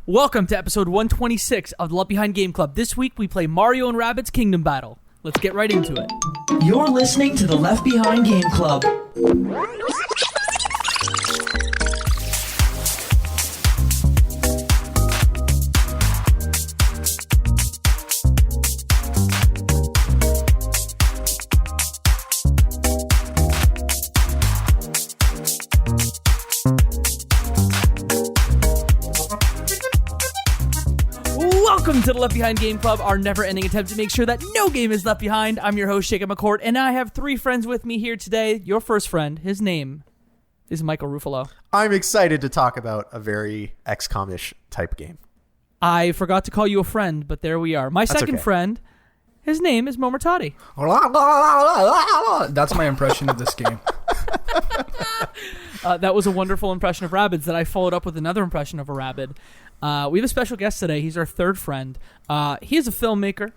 Welcome to episode 126 of the Left Behind Game Club. This week we play Mario and Rabbids Kingdom Battle. Let's get right into it. You're listening to the Left Behind Game Club. Welcome to the Left Behind Game Club, our never-ending attempt to make sure that no game is left behind. I'm your host, Jacob McCourt, and I have three friends with me here today. Your first friend, his name is Michael Ruffalo. I'm excited to talk about a very XCOM-ish type game. I forgot to call you a friend, but there we are. My second friend, his name is Momertati. That's my impression of this game. That was a wonderful impression of Rabbids that I followed up with another impression of a Rabbid. We have a special guest today. He's our third friend. He is a filmmaker.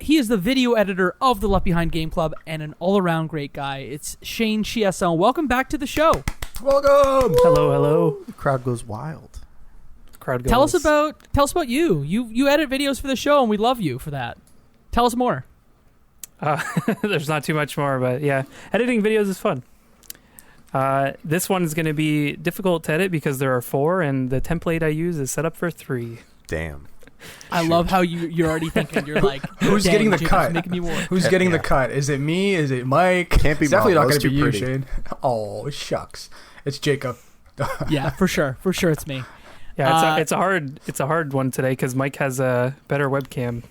He is the video editor of the Left Behind Game Club and an all-around great guy. It's Shane Chiasson. Welcome back to the show. Welcome. Hello. The crowd goes wild. Tell us about you. You edit videos for the show, and we love you for that. Tell us more. There's not too much more, but yeah, editing videos is fun. This one is going to be difficult to edit because there are 4, and the template I use is set up for 3. Damn. I love how you're already thinking. You're like, who's getting the Jacob's cut? Making me more. Who's getting the cut? Is it me? Is it Mike? Can't be It's definitely Mom. not going Those to be too you, pretty. Shane. Oh, shucks. It's Jacob. Yeah, for sure. For sure, it's me. Yeah, it's a hard one today because Mike has a better webcam.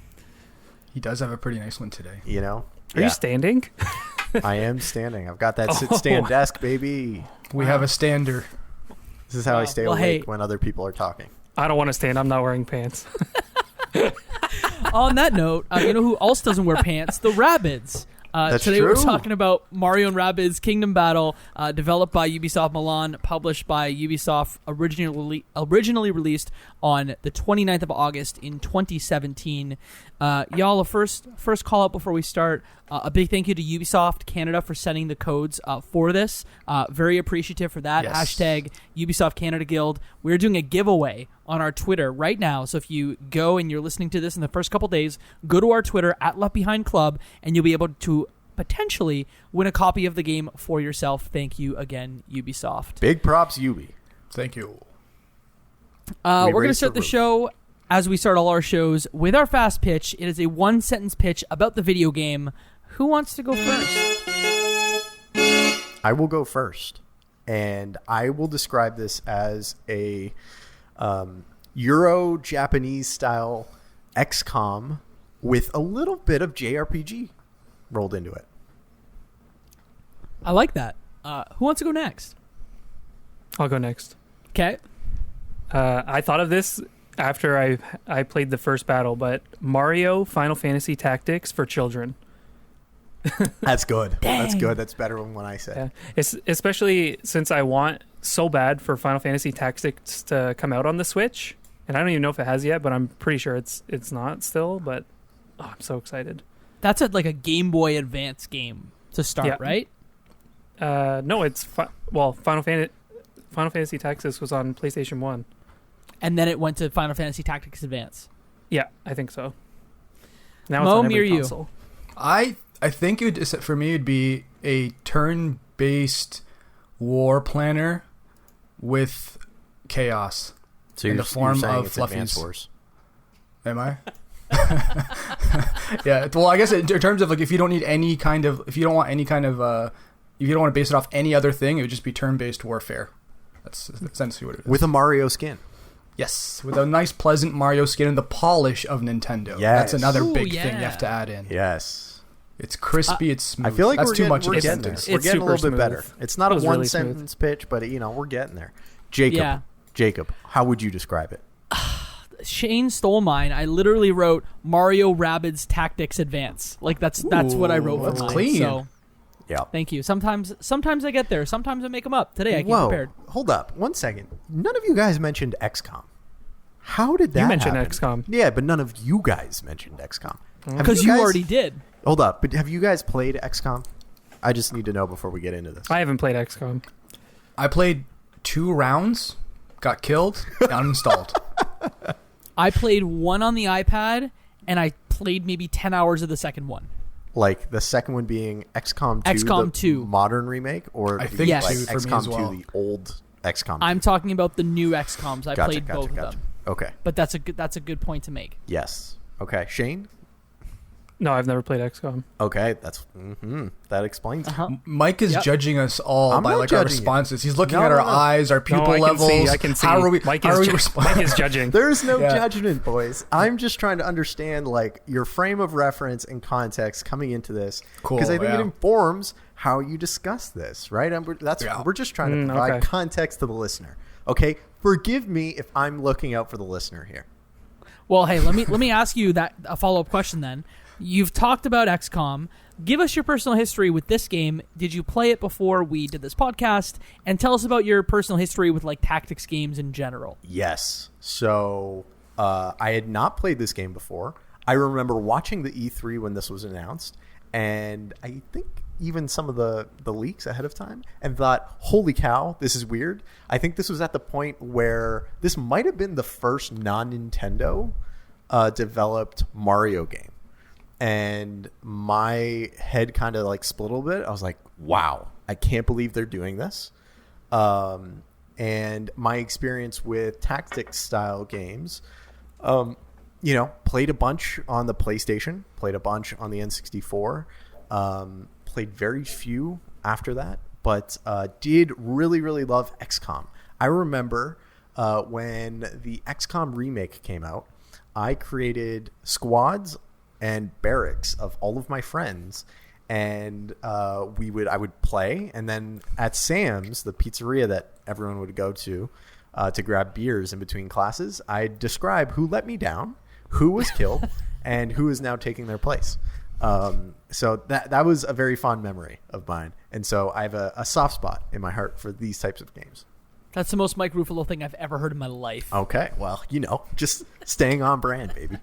He does have a pretty nice one today. You know? Are you standing? I am standing. I've got that sit-stand desk, baby. We have a stander. This is how I stay Well, awake hey. when other people are talking. I don't want to stand. I'm not wearing pants. On that note, you know who else doesn't wear pants? The Rabbids. That's today true. we're talking about Mario and Rabbids Kingdom Battle, developed by Ubisoft Milan, published by Ubisoft, originally released on the 29th of August in 2017. Y'all, a first call out before we start. A big thank you to Ubisoft Canada for sending the codes for this. Very appreciative for that. Yes. Hashtag UbisoftCanadaGuild. We're doing a giveaway on our Twitter right now. So if you go and you're listening to this in the first couple days, go to our Twitter at Left Behind Club, and you'll be able to potentially win a copy of the game for yourself. Thank you again, Ubisoft. Big props, Ubi. Thank you. We're going to raised start the the roof. show, as we start all our shows, with our fast pitch. It is a one-sentence pitch about the video game. Who wants to go first? I will go first. And I will describe this as a Euro-Japanese style XCOM with a little bit of JRPG rolled into it. I like that. Who wants to go next? I'll go next. Okay. I thought of this after I played the first battle, but Mario Final Fantasy Tactics for children. That's good. Dang. That's good. That's better than what I said. Yeah. It's especially since I want so bad for Final Fantasy Tactics to come out on the Switch, and I don't even know if it has yet, but I'm pretty sure it's not still. But I'm so excited. That's like a Game Boy Advance game to start, Yeah. right? No, it's Final Fantasy Tactics was on PlayStation 1. And then it went to Final Fantasy Tactics Advance. Yeah, I think so. Now Mo, it's on me or every you? console. I think for me it'd be a turn-based war planner with chaos. So In you're, the form you're saying of it's Advance fluffies. Wars. Am I? Yeah. Well, I guess in terms of like, if you don't want any kind of, if you don't want to base it off any other thing, it would just be turn-based warfare. That's essentially what it is. With a Mario skin. Yes, with a nice, pleasant Mario skin and the polish of Nintendo. Yes. That's another Ooh, big yeah. thing you have to add in. Yes. It's crispy. It's smooth. I feel like that's we're too getting, much we're of a getting there. sentence. We're It's getting a little super bit better. smooth. It's not It a was really one-sentence pitch, but we're getting there. Jacob, Yeah. Jacob, how would you describe it? Shane stole mine. I literally wrote Mario Rabbids Tactics Advance. Like that's what I wrote for that's mine. clean. So Yeah. thank you. Sometimes I get there. Sometimes I make them up. Today I came Whoa, prepared. hold up. 1 second. None of you guys mentioned XCOM. How did that You mentioned happen? XCOM. Yeah, but none of you guys mentioned XCOM. Have Because you guys- already did. Hold up. But have you guys played XCOM? I just need to know before we get into this. I haven't played XCOM. I played 2 rounds, got killed, uninstalled. I played one on the iPad, and I played maybe 10 hours of the second one. Like the second one being XCOM 2, XCOM the 2. modern remake, or I think Yes. like 2 for me XCOM as well. 2, the old XCOM. I'm talking about the new XCOMs. I played both of them. Okay. But that's a good point to make. Yes. Okay. Shane? No, I've never played XCOM. Okay. That explains it. Mike is Yep. judging us all I'm by not like our judging you. responses. He's looking No, at our no, no. eyes, our pupil No, I can levels. see. I can see. How are we? Mike how are we is responding? Mike is judging. There's no Yeah. judgment, boys. I'm just trying to understand like your frame of reference and context coming into this, Cool, because I think it yeah. informs how you discuss this, right? We're just trying to provide okay. context to the listener. Okay, forgive me if I'm looking out for the listener here. Well, hey, let me ask you a follow-up question then. You've talked about XCOM. Give us your personal history with this game. Did you play it before we did this podcast? And tell us about your personal history with like tactics games in general. Yes. So I had not played this game before. I remember watching the E3 when this was announced, and I think even some of the leaks ahead of time, and thought, holy cow, this is weird. I think this was at the point where this might have been the first non-Nintendo developed Mario game. And my head kind of like split a little bit. I was like, wow, I can't believe they're doing this. And my experience with tactics style games, played a bunch on the PlayStation, played a bunch on the N64, played very few after that, but did really, really love XCOM. I remember when the XCOM remake came out, I created squads and barracks of all of my friends, and I would play, and then at Sam's, the pizzeria that everyone would go to grab beers in between classes, I'd describe who let me down, who was killed, and who is now taking their place. So that was a very fond memory of mine, and so I have a soft spot in my heart for these types of games. That's the most Mike Ruffalo thing I've ever heard in my life. Okay, well, just staying on brand, baby.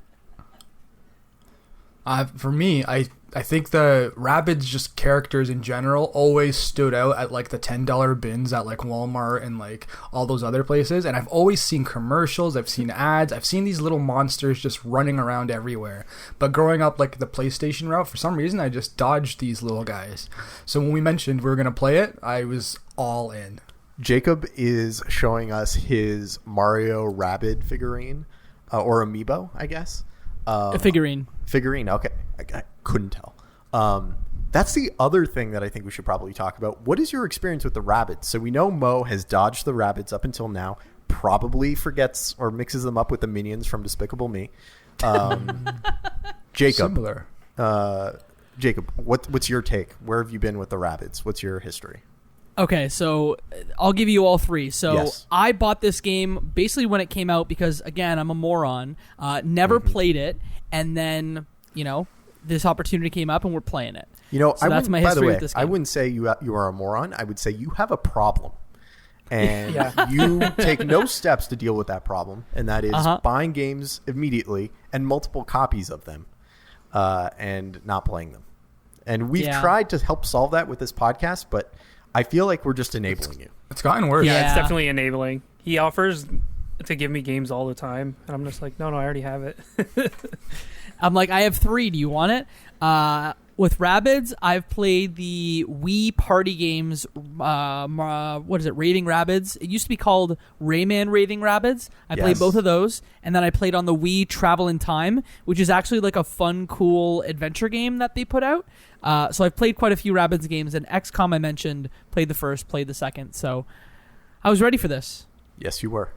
For me, I think the Rabbids just characters in general always stood out at like the $10 bins at like Walmart and like all those other places. And I've always seen commercials, I've seen ads, I've seen these little monsters just running around everywhere. But growing up like the PlayStation route, for some reason I just dodged these little guys. So when we mentioned we were going to play it, I was all in. Jacob is showing us his Mario Rabbid figurine, or amiibo, I guess. A figurine. Figurine, okay. I couldn't tell. That's the other thing that I think we should probably talk about. What is your experience with the Rabbids? So we know Mo has dodged the Rabbids up until now, probably forgets or mixes them up with the minions from Despicable Me. Jacob. Similar. Jacob, what's your take? Where have you been with the Rabbids? What's your history? Okay, so I'll give you all three. So Yes. I bought this game basically when it came out because, again, I'm a moron. Never played it, and then, this opportunity came up and we're playing it. So that's my history with this game. I wouldn't say you are a moron. I would say you have a problem. And you take no steps to deal with that problem, and that is buying games immediately and multiple copies of them and not playing them. And we've tried to help solve that with this podcast, but I feel like we're just enabling you. It's gotten worse. Yeah, it's definitely enabling. He offers to give me games all the time, and I'm just like, no, I already have it. I'm like, I have 3. Do you want it? With Rabbids, I've played the Wii party games. What is it? Raving Rabbids. It used to be called Rayman Raving Rabbids. I played both of those, and then I played on the Wii Travel in Time, which is actually like a fun, cool adventure game that they put out. So I've played quite a few Rabbids games, and XCOM I mentioned, played the first, played the second. So I was ready for this. Yes, you were.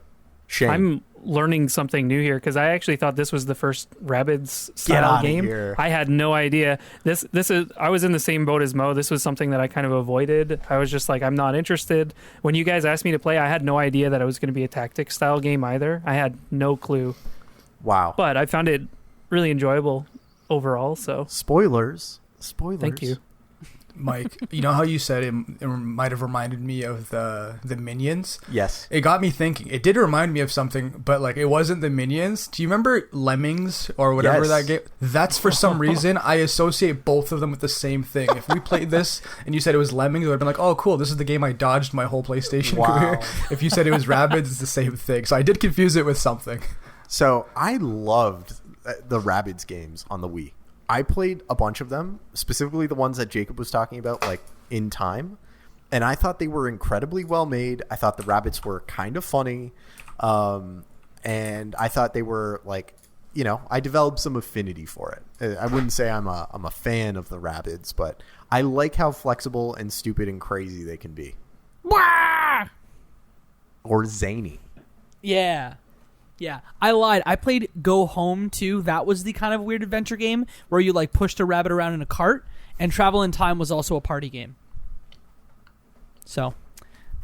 Shane. I'm learning something new here because I actually thought this was the first Rabbids style game. Here. I had no idea. This is. I was in the same boat as Mo. This was something that I kind of avoided. I was just like, I'm not interested. When you guys asked me to play, I had no idea that it was going to be a tactics style game either. I had no clue. Wow. But I found it really enjoyable overall. So Spoilers. thank you. Mike, you know how you said it might have reminded me of the Minions? Yes. It got me thinking. It did remind me of something, but like it wasn't the Minions. Do you remember Lemmings or whatever that game? That's for some reason I associate both of them with the same thing. If we played this and you said it was Lemmings, I would have been like, oh cool, this is the game I dodged my whole PlayStation career. If you said it was Rabbids, it's the same thing. So I did confuse it with something. So I loved the Rabbids games on the Wii. I played a bunch of them, specifically the ones that Jacob was talking about, like in time. And I thought they were incredibly well made. I thought the rabbits were kind of funny. And I thought they were like, you know, I developed some affinity for it. I wouldn't say I'm a fan of the Rabbids, but I like how flexible and stupid and crazy they can be. Wah! Or zany. Yeah. Yeah, I lied. I played Go Home too. That was the kind of weird adventure game where you like pushed a rabbit around in a cart, and Travel in Time was also a party game. So,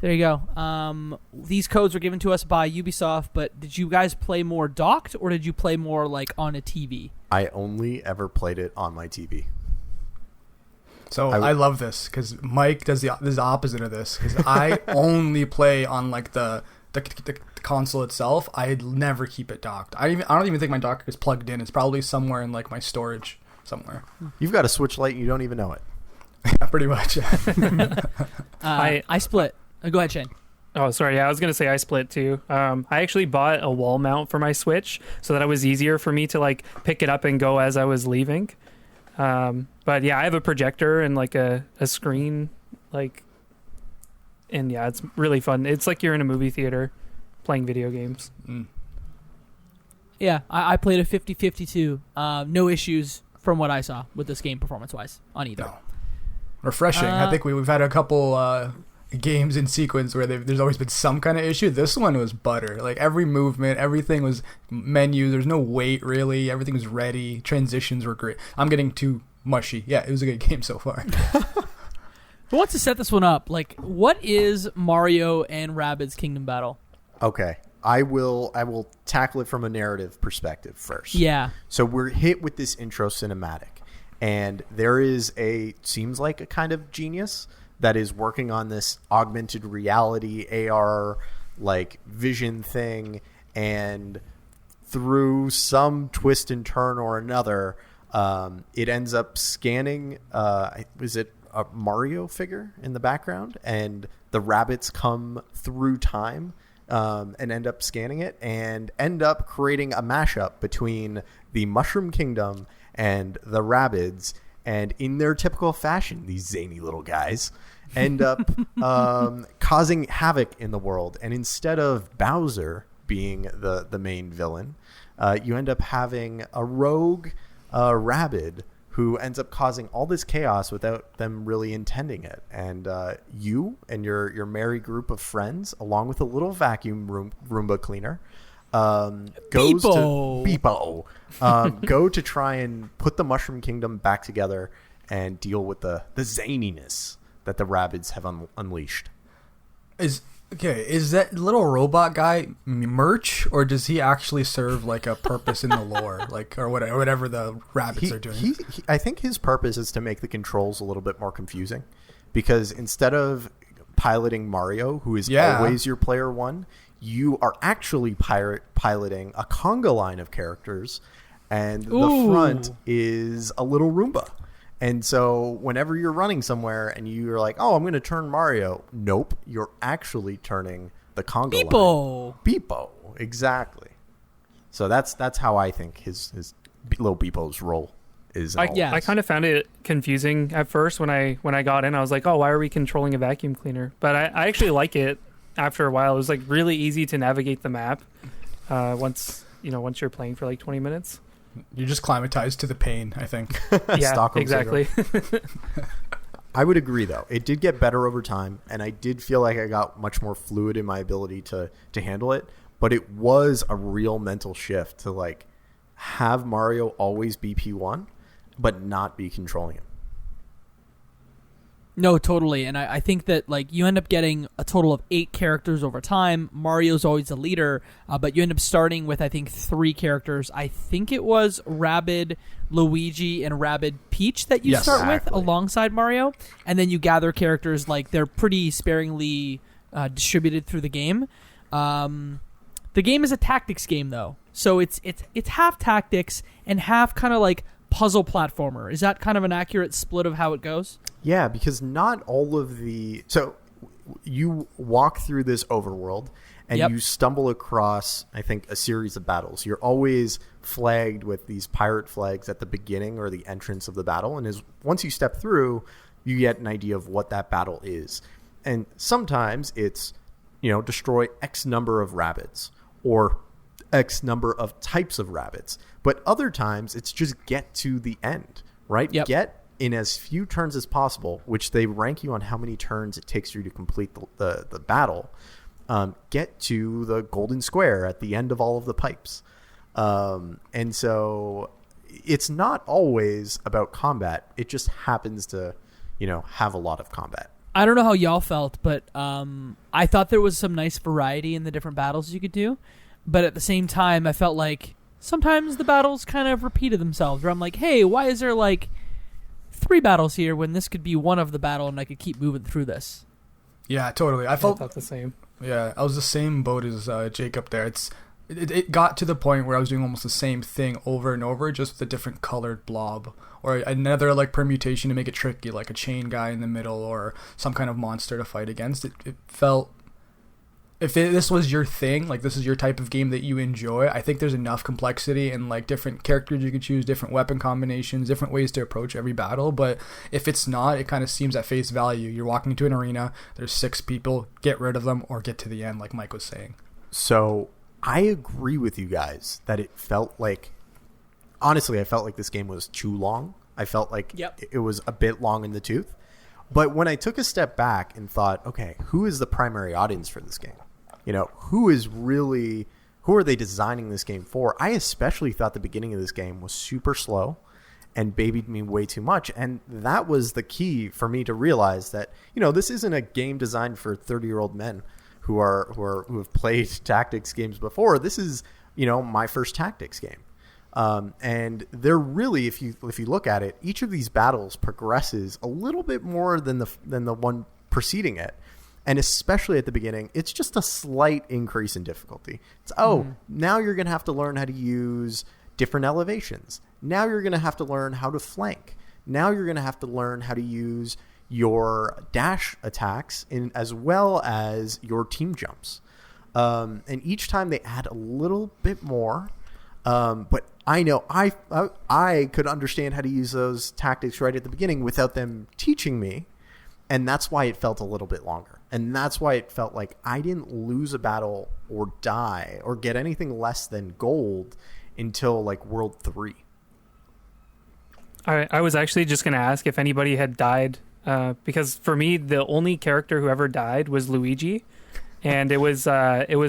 there you go. These codes were given to us by Ubisoft, but did you guys play more docked or did you play more like on a TV? I only ever played it on my TV. So I love this because Mike does the opposite of this because I only play on like the console itself. I'd never keep it docked. I don't even think my dock is plugged in. It's probably somewhere in like my storage somewhere. You've got a Switch Lite and you don't even know it. Yeah, pretty much. I split. Go ahead, Shane. Oh, sorry. Yeah, I was going to say I split too. I actually bought a wall mount for my Switch so that it was easier for me to like pick it up and go as I was leaving. But yeah, I have a projector and like a screen, like, and yeah, it's really fun. It's like you're in a movie theater playing video games. Mm. Yeah, I played a 50-50 too. No issues from what I saw with this game performance-wise on either. No. Refreshing. I think we've had a couple games in sequence where there's always been some kind of issue. This one was butter. Like every movement, everything was menu. There's no wait really. Everything was ready. Transitions were great. I'm getting too mushy. Yeah, it was a good game so far. Who wants to set this one up? Like, what is Mario and Rabbids Kingdom Battle? Okay. I will tackle it from a narrative perspective first. Yeah. So we're hit with this intro cinematic, and there is seems like a kind of genius that is working on this augmented reality AR like vision thing, and through some twist and turn or another, it ends up scanning. Was it a Mario figure in the background? And the rabbits come through time. And end up scanning it and end up creating a mashup between the Mushroom Kingdom and the Rabbids. And in their typical fashion, these zany little guys end up causing havoc in the world. And instead of Bowser being the main villain, you end up having a rogue Rabbid who ends up causing all this chaos without them really intending it. And you and your merry group of friends, along with a little vacuum Roomba cleaner, goes go to try and put the Mushroom Kingdom back together and deal with the zaniness that the Rabbids have unleashed. Is that little robot guy merch, or does he actually serve like a purpose in the lore, like or whatever the rabbits are doing? I think his purpose is to make the controls a little bit more confusing, because instead of piloting Mario, who is always your player one, you are actually piloting a conga line of characters, and the front is a little Roomba. And so whenever you're running somewhere and you're like, oh, I'm going to turn Mario. Nope. You're actually turning the conga line. Beepo. Exactly. So that's how I think his little Beepo's role is. I kind of found it confusing at first when I got in. I was like, oh, why are we controlling a vacuum cleaner? But I actually like it after a while. It was like really easy to navigate the map once you're playing for like 20 minutes. You're just climatized to the pain, I think. Yeah, Stockholm exactly. I would agree, though. It did get better over time, and I did feel like I got much more fluid in my ability to handle it. But it was a real mental shift to like have Mario always be P1, but not be controlling him. No, totally. And I think that like you end up getting a total of 8 characters over time. Mario's always the leader, but you end up starting with, I think, 3 characters. I think it was Rabbid, Luigi, and Rabbid Peach that you start with alongside Mario. And then you gather characters, like they're pretty sparingly distributed through the game. The game is a tactics game, though. So it's half tactics and half kind of like puzzle platformer. Is that kind of an accurate split of how it goes? Yeah, because not all of so you walk through this overworld, and Yep. you stumble across, I think, a series of battles. You're always flagged with these pirate flags at the beginning or the entrance of the battle, and once you step through, you get an idea of what that battle is. And sometimes it's, destroy X number of rabbits or X number of types of rabbits. But other times it's just get to the end, right? Yep. Get in as few turns as possible, which they rank you on how many turns it takes you to complete the battle. Get to the golden square at the end of all of the pipes. And so it's not always about combat. It just happens to, have a lot of combat. I don't know how y'all felt, but I thought there was some nice variety in the different battles you could do. But at the same time, I felt like sometimes the battles kind of repeated themselves. Where I'm like, hey, why is there like 3 battles here when this could be one of the battle and I could keep moving through this? Yeah, totally. I thought the same. Yeah, I was the same boat as Jacob there. It got to the point where I was doing almost the same thing over and over, just with a different colored blob. Or another like permutation to make it tricky, like a chain guy in the middle or some kind of monster to fight against. It felt... this was your thing, like this is your type of game that you enjoy, I think there's enough complexity and like different characters you could choose, different weapon combinations, different ways to approach every battle. But if it's not, it kind of seems at face value. You're walking into an arena, there's 6 people, get rid of them or get to the end, like Mike was saying. So I agree with you guys that it felt like, honestly, I felt like this game was too long. I felt like it was a bit long in the tooth. But when I took a step back and thought, okay, who is the primary audience for this game? Who are they designing this game for? I especially thought the beginning of this game was super slow and babied me way too much. And that was the key for me to realize that, this isn't a game designed for 30-year-old men who have played tactics games before. This is, my first tactics game. And they're really, if you look at it, each of these battles progresses a little bit more than the one preceding it. And especially at the beginning, it's just a slight increase in difficulty. It's, now you're going to have to learn how to use different elevations. Now you're going to have to learn how to flank. Now you're going to have to learn how to use your dash attacks as well as your team jumps. And each time they add a little bit more. But I know I could understand how to use those tactics right at the beginning without them teaching me. And that's why it felt a little bit longer. And that's why it felt like I didn't lose a battle or die or get anything less than gold until like World 3. I was actually just going to ask if anybody had died, because for me, the only character who ever died was Luigi. And it was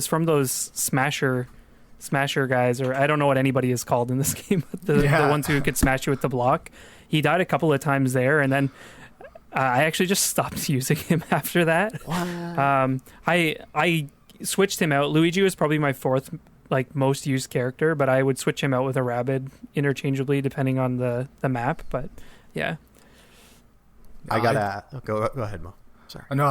from those Smasher guys, or I don't know what anybody is called in this game, but the ones who could smash you with the block. He died a couple of times there, and then I actually just stopped using him after that. I switched him out. Luigi was probably my 4th most used character, but I would switch him out with a Rabbid interchangeably depending on the map. But yeah, I gotta go ahead, Mo. Sorry. No,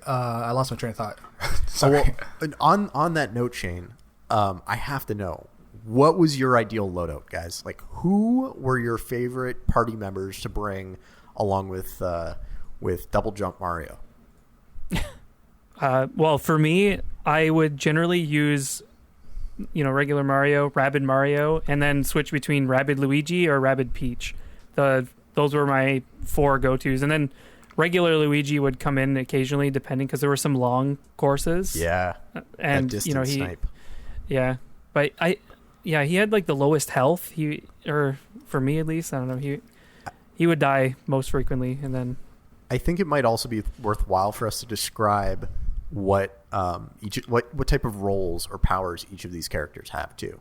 I lost my train of thought. Sorry. On that note, Shane, I have to know, what was your ideal loadout, guys? Like, who were your favorite party members to bring along with Double Jump Mario? Well, for me, I would generally use, regular Mario, Rabid Mario, and then switch between Rabid Luigi or Rabid Peach. Those were my 4 go-tos. And then regular Luigi would come in occasionally, depending, because there were some long courses. Yeah. And, snipe. Yeah. But he had the lowest health. Or for me at least, I don't know, he would die most frequently, and then I think it might also be worthwhile for us to describe what type of roles or powers each of these characters have too.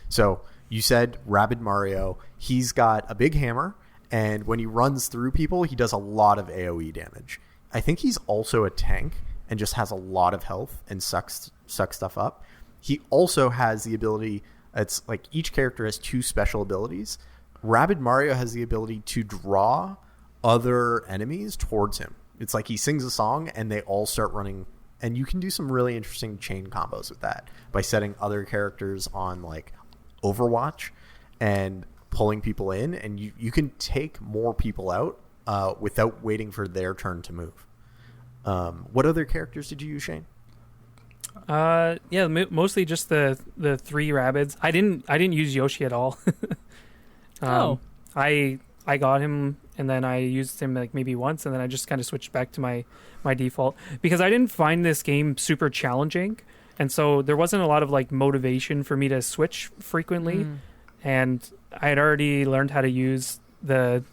So you said Rabid Mario, he's got a big hammer, and when he runs through people, he does a lot of AoE damage. I think he's also a tank and just has a lot of health and sucks stuff up. He also has the ability, it's like each character has 2 special abilities. Rabid Mario has the ability to draw other enemies towards him. It's like he sings a song and they all start running, and you can do some really interesting chain combos with that by setting other characters on like Overwatch and pulling people in, and you can take more people out without waiting for their turn to move. What other characters did you use, Shane? Yeah, mostly just the 3 Rabbids. I didn't use Yoshi at all. I got him and then I used him like maybe once, and then I just kind of switched back to my default because I didn't find this game super challenging, and so there wasn't a lot of like motivation for me to switch frequently. And I had already learned how to use the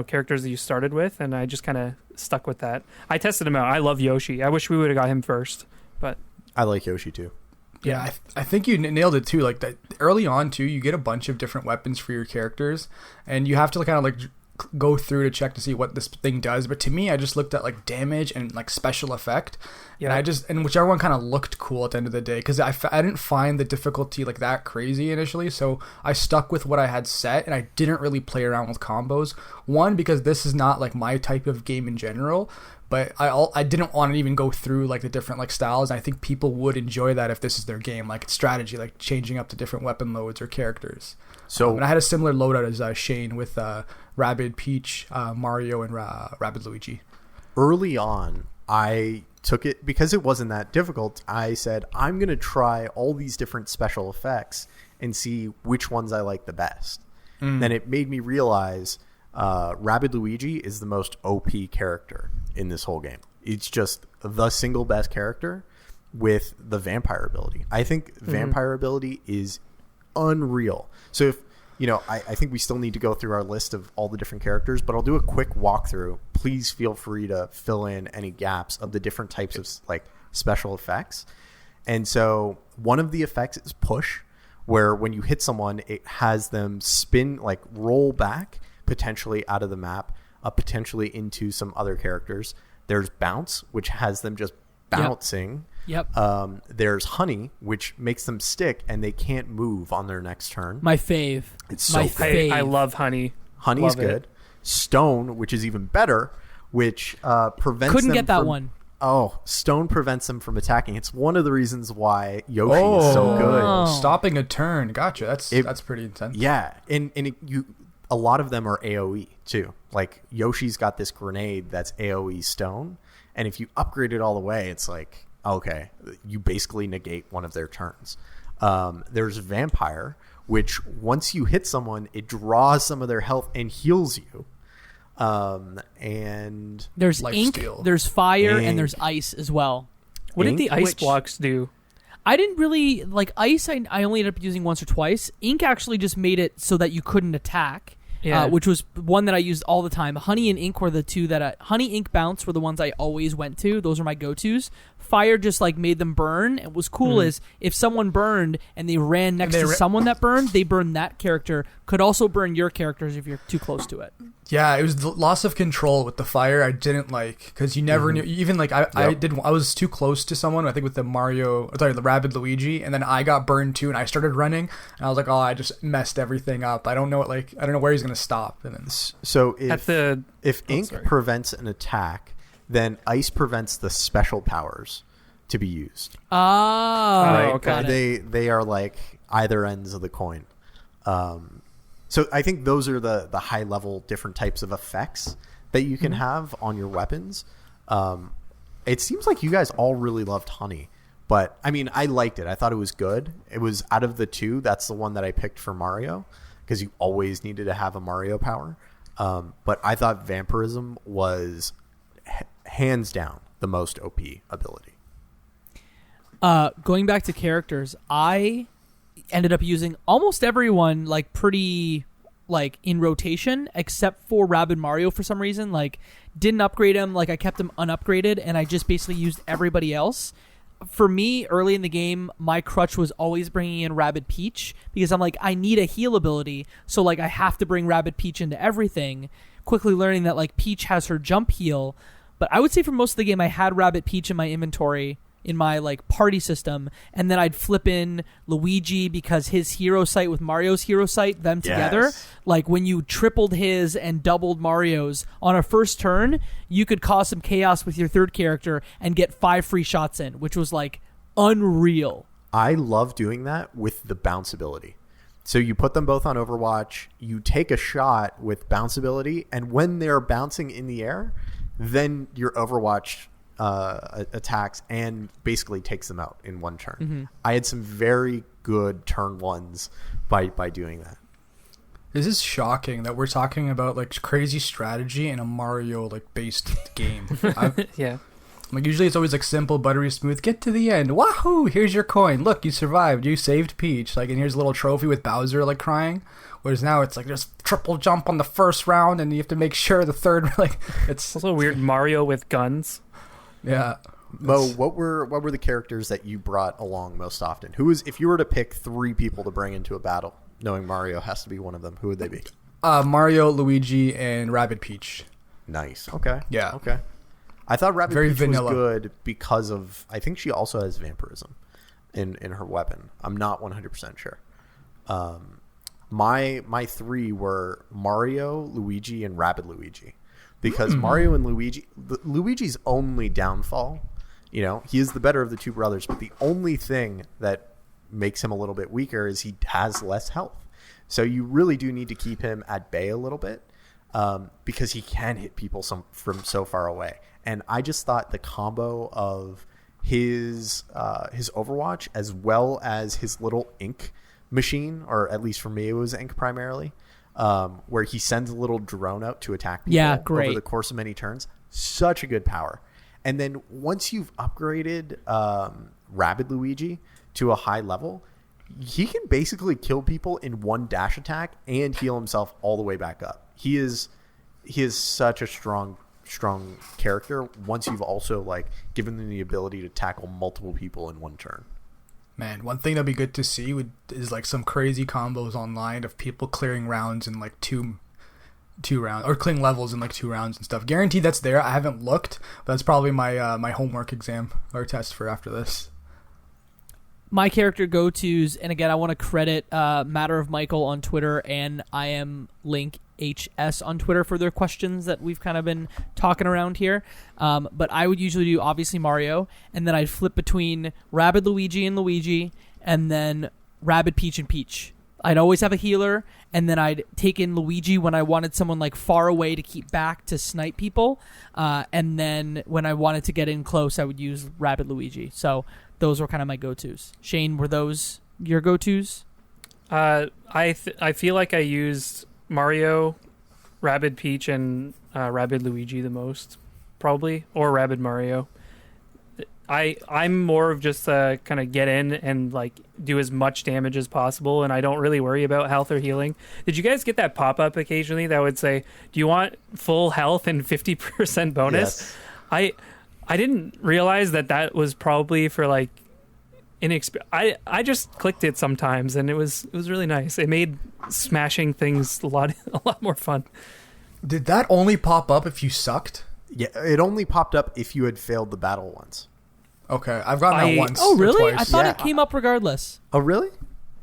characters that you started with, and I just kind of stuck with that. I tested him out. I love Yoshi. I wish we would have got him first, but I like Yoshi too. Yeah, I think you nailed it too. Like that early on too, you get a bunch of different weapons for your characters, and you have to kind of like go through to check to see what this thing does. But to me, I just looked at like damage and like special effect, and whichever one kind of looked cool at the end of the day, because I didn't find the difficulty like that crazy initially, so I stuck with what I had set, and I didn't really play around with combos. One, because this is not like my type of game in general. But I didn't want to even go through like the different like styles. And I think people would enjoy that if this is their game, like strategy, like changing up the different weapon loads or characters. So and I had a similar loadout as Shane with Rabbid, Peach, Mario, and Rabbids Luigi. Early on, I took it because it wasn't that difficult. I said, I'm going to try all these different special effects and see which ones I like the best. Then it made me realize Rabbid Luigi is the most OP character in this whole game. It's just the single best character with the vampire ability. I think vampire ability is unreal. So if I think we still need to go through our list of all the different characters, but I'll do a quick walkthrough. Please feel free to fill in any gaps of the different types of like special effects. And so one of the effects is push, where when you hit someone, it has them spin, like roll back, potentially out of the map, potentially into some other characters. There's bounce, which has them just bouncing. Yep. There's honey, which makes them stick and they can't move on their next turn. My fave. It's so good. I love honey. Honey's good. Stone, which is even better, which prevents Couldn't them get that from, one. Oh, stone prevents them from attacking. It's one of the reasons why Yoshi is so good. Stopping a turn. Gotcha. That's pretty intense. Yeah, and a lot of them are AoE too. Like Yoshi's got this grenade that's AoE stone, and if you upgrade it all the way, it's like, okay, you basically negate one of their turns. There's vampire, which once you hit someone, it draws some of their health and heals you. And there's ink, steal. There's fire, and there's ice as well. What did the ice blocks do? I didn't really like ice. I only ended up using once or twice. Ink actually just made it so that you couldn't attack. Which was one that I used all the time. Honey and ink were the two that honey, ink, bounce were the ones I always went to. Those are my go-tos. Fire just like made them burn. And what's cool is if someone burned and they ran next to someone that burned, they burned that character. Could also burn your characters if you're too close to it. Yeah, it was the loss of control with the fire I didn't like, because you never knew. Even like I was too close to someone, I think with the Rabbid Luigi, and then I got burned too, and I started running, and I was like, oh, I just messed everything up. I don't know where he's gonna stop. And then so if ink prevents an attack, then ice prevents the special powers to be used. Okay. They are like either ends of the coin. So I think those are the high level different types of effects that you can have on your weapons. It seems like you guys all really loved honey, but I mean, I liked it. I thought it was good. It was out of the two, that's the one that I picked for Mario, because you always needed to have a Mario power. But I thought vampirism was hands down the most OP ability. Going back to characters, I ended up using almost everyone like pretty like in rotation, except for Rabid Mario for some reason. Like didn't upgrade him, like I kept him unupgraded, and I just basically used everybody else. For me, early in the game, my crutch was always bringing in Rabid Peach, because I'm like, I need a heal ability, so like I have to bring Rabid Peach into everything. Quickly learning that like Peach has her jump heal, but I would say for most of the game I had Rabid Peach in my inventory, in my like party system, and then I'd flip in Luigi because his hero sight with Mario's hero sight, them together, like when you tripled his and doubled Mario's on a first turn, you could cause some chaos with your third character and get 5 free shots in, which was like unreal. I love doing that with the bounce ability. So you put them both on Overwatch, you take a shot with bounce ability, and when they're bouncing in the air, then your Overwatch attacks and basically takes them out in one turn. Mm-hmm. I had some very good turn ones by doing that. This is shocking that we're talking about like crazy strategy in a Mario like based game. Yeah. Like usually it's always like simple, buttery smooth. Get to the end. Wahoo! Here's your coin. Look, you survived. You saved Peach. Like, and here's a little trophy with Bowser like crying. Whereas now it's like there's triple jump on the first round, and you have to make sure the third. Like, it's Also weird Mario with guns. yeah. Mo, what were the characters that you brought along most often? Who is, if you were to pick 3 people to bring into a battle, knowing Mario has to be one of them, who would they be? Mario, Luigi, and Rabbid Peach. Nice. Okay. Yeah. Okay. I thought Rabbid Very Peach vanilla. was good because of, I think she also has vampirism in her weapon. I'm not 100% sure. My 3 were Mario, Luigi, and Rabbid Luigi. Because Mario and Luigi's only downfall, he is the better of the 2 brothers, but the only thing that makes him a little bit weaker is he has less health. So you really do need to keep him at bay a little bit, because he can hit people from so far away. And I just thought the combo of his Overwatch as well as his little ink machine, or at least for me it was ink primarily, where he sends a little drone out to attack people over the course of many turns. Such a good power. And then once you've upgraded Rabbid Luigi to a high level, he can basically kill people in one dash attack and heal himself all the way back up. He is such a strong character once you've also like given them the ability to tackle multiple people in one turn. Man, one thing that'd be good to see is like some crazy combos online of people clearing rounds in like two rounds, or clearing levels in like 2 rounds and stuff. Guaranteed that's there. I haven't looked, but that's probably my my homework exam or test for after this. My character go-tos, and again, I want to credit Matter of Michael on Twitter and I am Link HS on Twitter for their questions that we've kind of been talking around here. But I would usually do, obviously, Mario, and then I'd flip between Rabbid Luigi and Luigi, and then Rabbid Peach and Peach. I'd always have a healer, and then I'd take in Luigi when I wanted someone like far away to keep back to snipe people, and then when I wanted to get in close, I would use Rabbid Luigi. So those were kind of my go-tos. Shane, were those your go-tos? I feel like I used Mario, Rabbid Peach, and Rabbid Luigi the most, probably, or Rabbid Mario. I'm more of just kind of get in and like do as much damage as possible, and I don't really worry about health or healing. Did you guys get that pop-up occasionally that would say, do you want full health and 50% bonus? Yes. I didn't realize that was probably for like I just clicked it sometimes, and it was really nice. It made smashing things a lot more fun. Did that only pop up if you sucked? Yeah, it only popped up if you had failed the battle once. Okay, I've gotten that once. Oh, really? Or twice. I thought it came up regardless. Oh, really?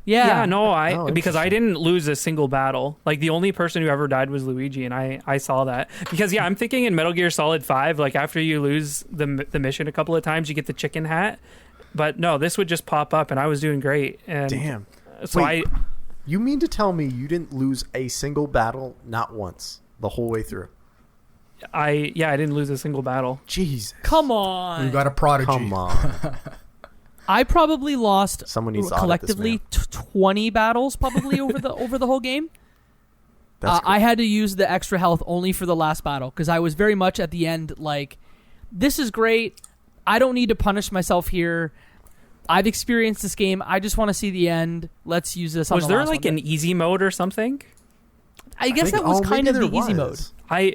Yeah. No, because I didn't lose a single battle. Like the only person who ever died was Luigi, and I saw that. Because I'm thinking in Metal Gear Solid 5, like after you lose the mission a couple of times, you get the chicken hat. But no, this would just pop up, and I was doing great. And damn. So Wait, you mean to tell me you didn't lose a single battle, not once, the whole way through? I didn't lose a single battle. Jesus. Come on. You got a prodigy. Come on. I probably lost Someone needs to audit this collectively man. 20 battles probably over the whole game. That's cool. I had to use the extra health only for the last battle because I was very much at the end like, this is great. I don't need to punish myself here. I've experienced this game. I just want to see the end. Let's use this on Was the there last like one. an easy mode or something? I guess that was kind of the easy mode.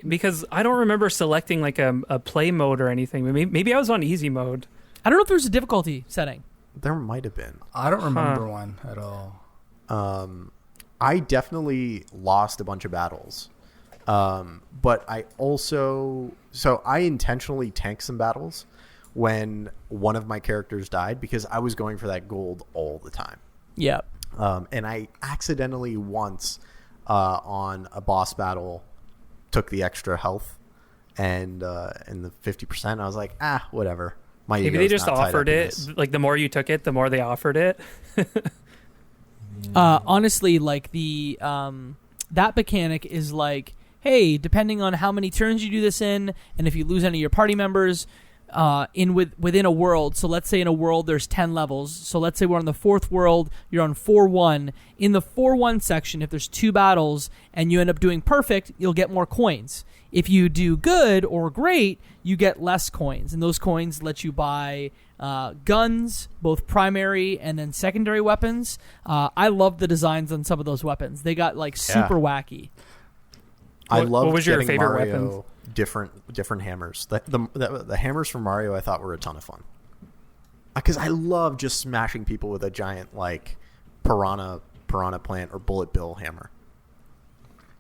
Because I don't remember selecting like a play mode or anything. Maybe I was on easy mode. I don't know if there's a difficulty setting. There might have been. I don't remember one at all. I definitely lost a bunch of battles. But I also... So I intentionally tanked some battles when one of my characters died because I was going for that gold all the time. Yeah. And I accidentally once on a boss battle took the extra health and the 50%. I was like, whatever. Maybe they just offered it. Like the more you took it, the more they offered it. Honestly, like the that mechanic is like, hey, depending on how many turns you do this in, and if you lose any of your party members, within a world. So let's say in a world there's 10 levels. So let's say we're on the 4th world, you're on 4-1. In the 4-1 section, if there's 2 battles and you end up doing perfect, you'll get more coins. If you do good or great, you get less coins. And those coins let you buy guns, both primary and then secondary weapons. I love the designs on some of those weapons. They got like super wacky. I love what was your getting favorite Mario weapons? different hammers. The hammers from Mario I thought were a ton of fun. Because I love just smashing people with a giant like piranha plant or bullet bill hammer.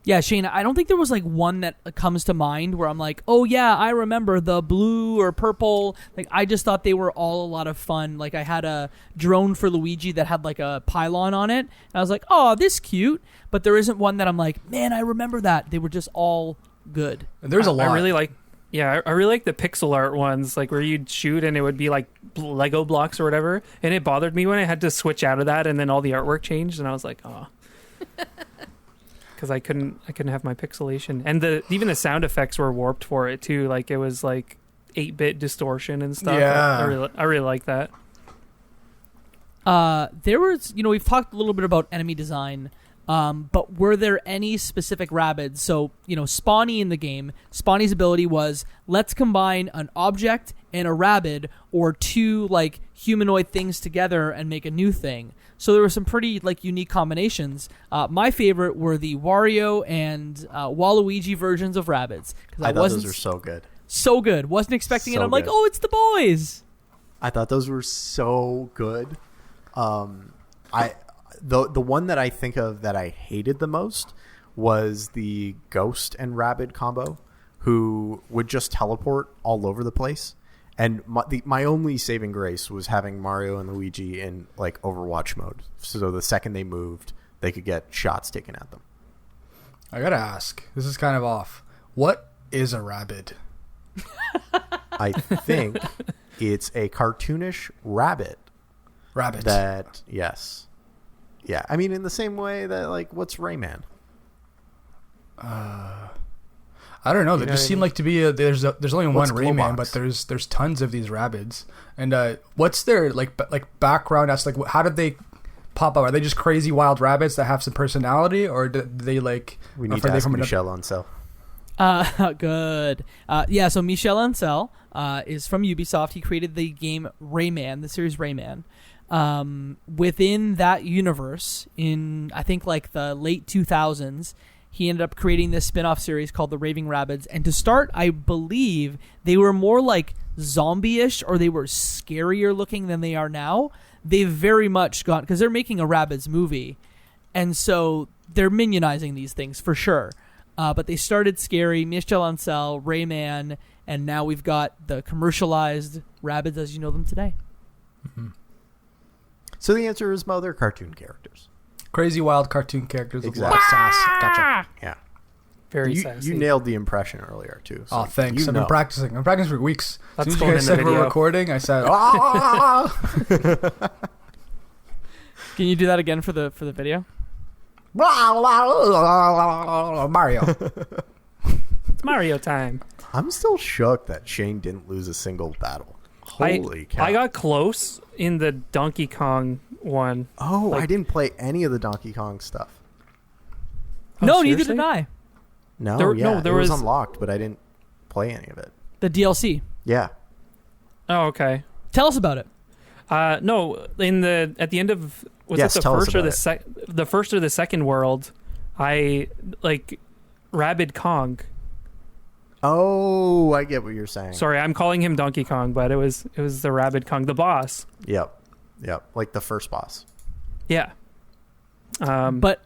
Yeah, Shane, I don't think there was like one that comes to mind where I'm like, oh yeah, I remember the blue or purple. Like, I just thought they were all a lot of fun. Like, I had a drone for Luigi that had like a pylon on it. And I was like, oh, this cute. But there isn't one that I'm like, man, I remember that. They were just all good. There's a lot. I really like. Yeah, I really like the pixel art ones, like where you'd shoot and it would be like Lego blocks or whatever. And it bothered me when I had to switch out of that and then all the artwork changed, and I was like, oh. Because I couldn't have my pixelation, and even the sound effects were warped for it too. Like it was like 8-bit distortion and stuff. Yeah, I really like that. There was, we've talked a little bit about enemy design, but were there any specific Rabbids? So, Spawny in the game, Spawny's ability was, let's combine an object and a Rabbid, or 2 like humanoid things together and make a new thing. So there were some pretty like unique combinations. My favorite were the Wario and Waluigi versions of Rabbids. I thought those were so good. So good. Wasn't expecting it. I'm like, good. oh, it's the boys. I thought those were so good. The one that I think of that I hated the most was the Ghost and Rabbid combo, who would just teleport all over the place. And my only saving grace was having Mario and Luigi in like Overwatch mode. So the second they moved, they could get shots taken at them. I gotta ask. This is kind of off. What is a rabbit? I think it's a cartoonish rabbit. Rabbit. That, yes. Yeah, I mean, in the same way that, like, what's Rayman? I don't know. They just seem like to be there's only one Rayman, Globox? but there's tons of these Rabbids. And what's their like background? That's like, how did they pop up? Are they just crazy wild rabbits that have some personality, or do they like? We need to ask Michel Ancel. Good. Yeah, so Michel Ancel is from Ubisoft. He created the game Rayman, the series Rayman. Within that universe, in I think like the late 2000s, he ended up creating this spin-off series called the Raving Rabbids. And to start, I believe they were more like zombie-ish, or they were scarier looking than they are now. They've very much gone, because they're making a Rabbids movie, and so they're minionizing these things for sure. But they started scary, Michel Ancel, Rayman, and now we've got the commercialized Rabbids as you know them today. Mm-hmm. So the answer is, Mo, they're cartoon characters. Crazy wild cartoon characters with a lot Exactly. of sass. Gotcha. Yeah. Very You sassy. nailed the impression earlier, too. So Oh, thanks. you I've know. been practicing. I'm practicing for weeks. As That's soon as you going guys in the said we're video. recording, I said, "Ah!" Can you do that again for the video? Mario. It's Mario time. I'm still shook that Shane didn't lose a single battle. Holy cow. I got close in the Donkey Kong one. Oh, I didn't play any of the Donkey Kong stuff. No, neither seriously? did I. No, There it was was unlocked, but I didn't play any of it. The DLC. Yeah. Oh, okay. Tell us about it. No, at the end of Yes, it the tell us first or about the first or the second world, I like Rabid Kong. Oh, I get what you're saying. Sorry, I'm calling him Donkey Kong, but it was the Rabid Kong, the boss. Yep. Like the first boss. Yeah. But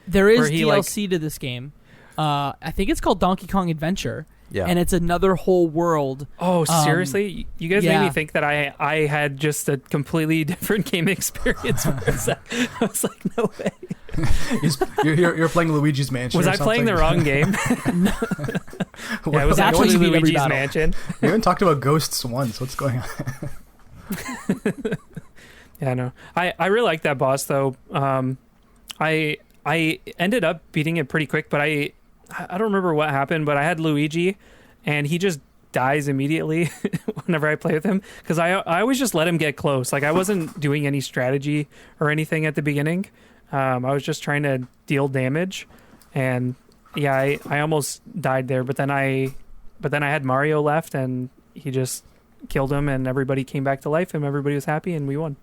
there is where he, DLC to this game. I think it's called Donkey Kong Adventure. Yeah. And it's another whole world. Oh, seriously? You guys yeah. made me think that I had just a completely different game experience for a sec. I was like, no way. You're playing Luigi's Mansion. Was or I playing the something? wrong game? Yeah, it was That's actually what you beat every Luigi's battle. Mansion. We haven't talked about ghosts once. What's going on? Yeah, no. I really like that boss though. I ended up beating it pretty quick, but I don't remember what happened, but I had Luigi and he just dies immediately whenever I play with him, because I always just let him get close. Like, I wasn't doing any strategy or anything at the beginning. I was just trying to deal damage, and yeah, I almost died there. But then I had Mario left, and he just killed him, and everybody came back to life, and everybody was happy, and we won.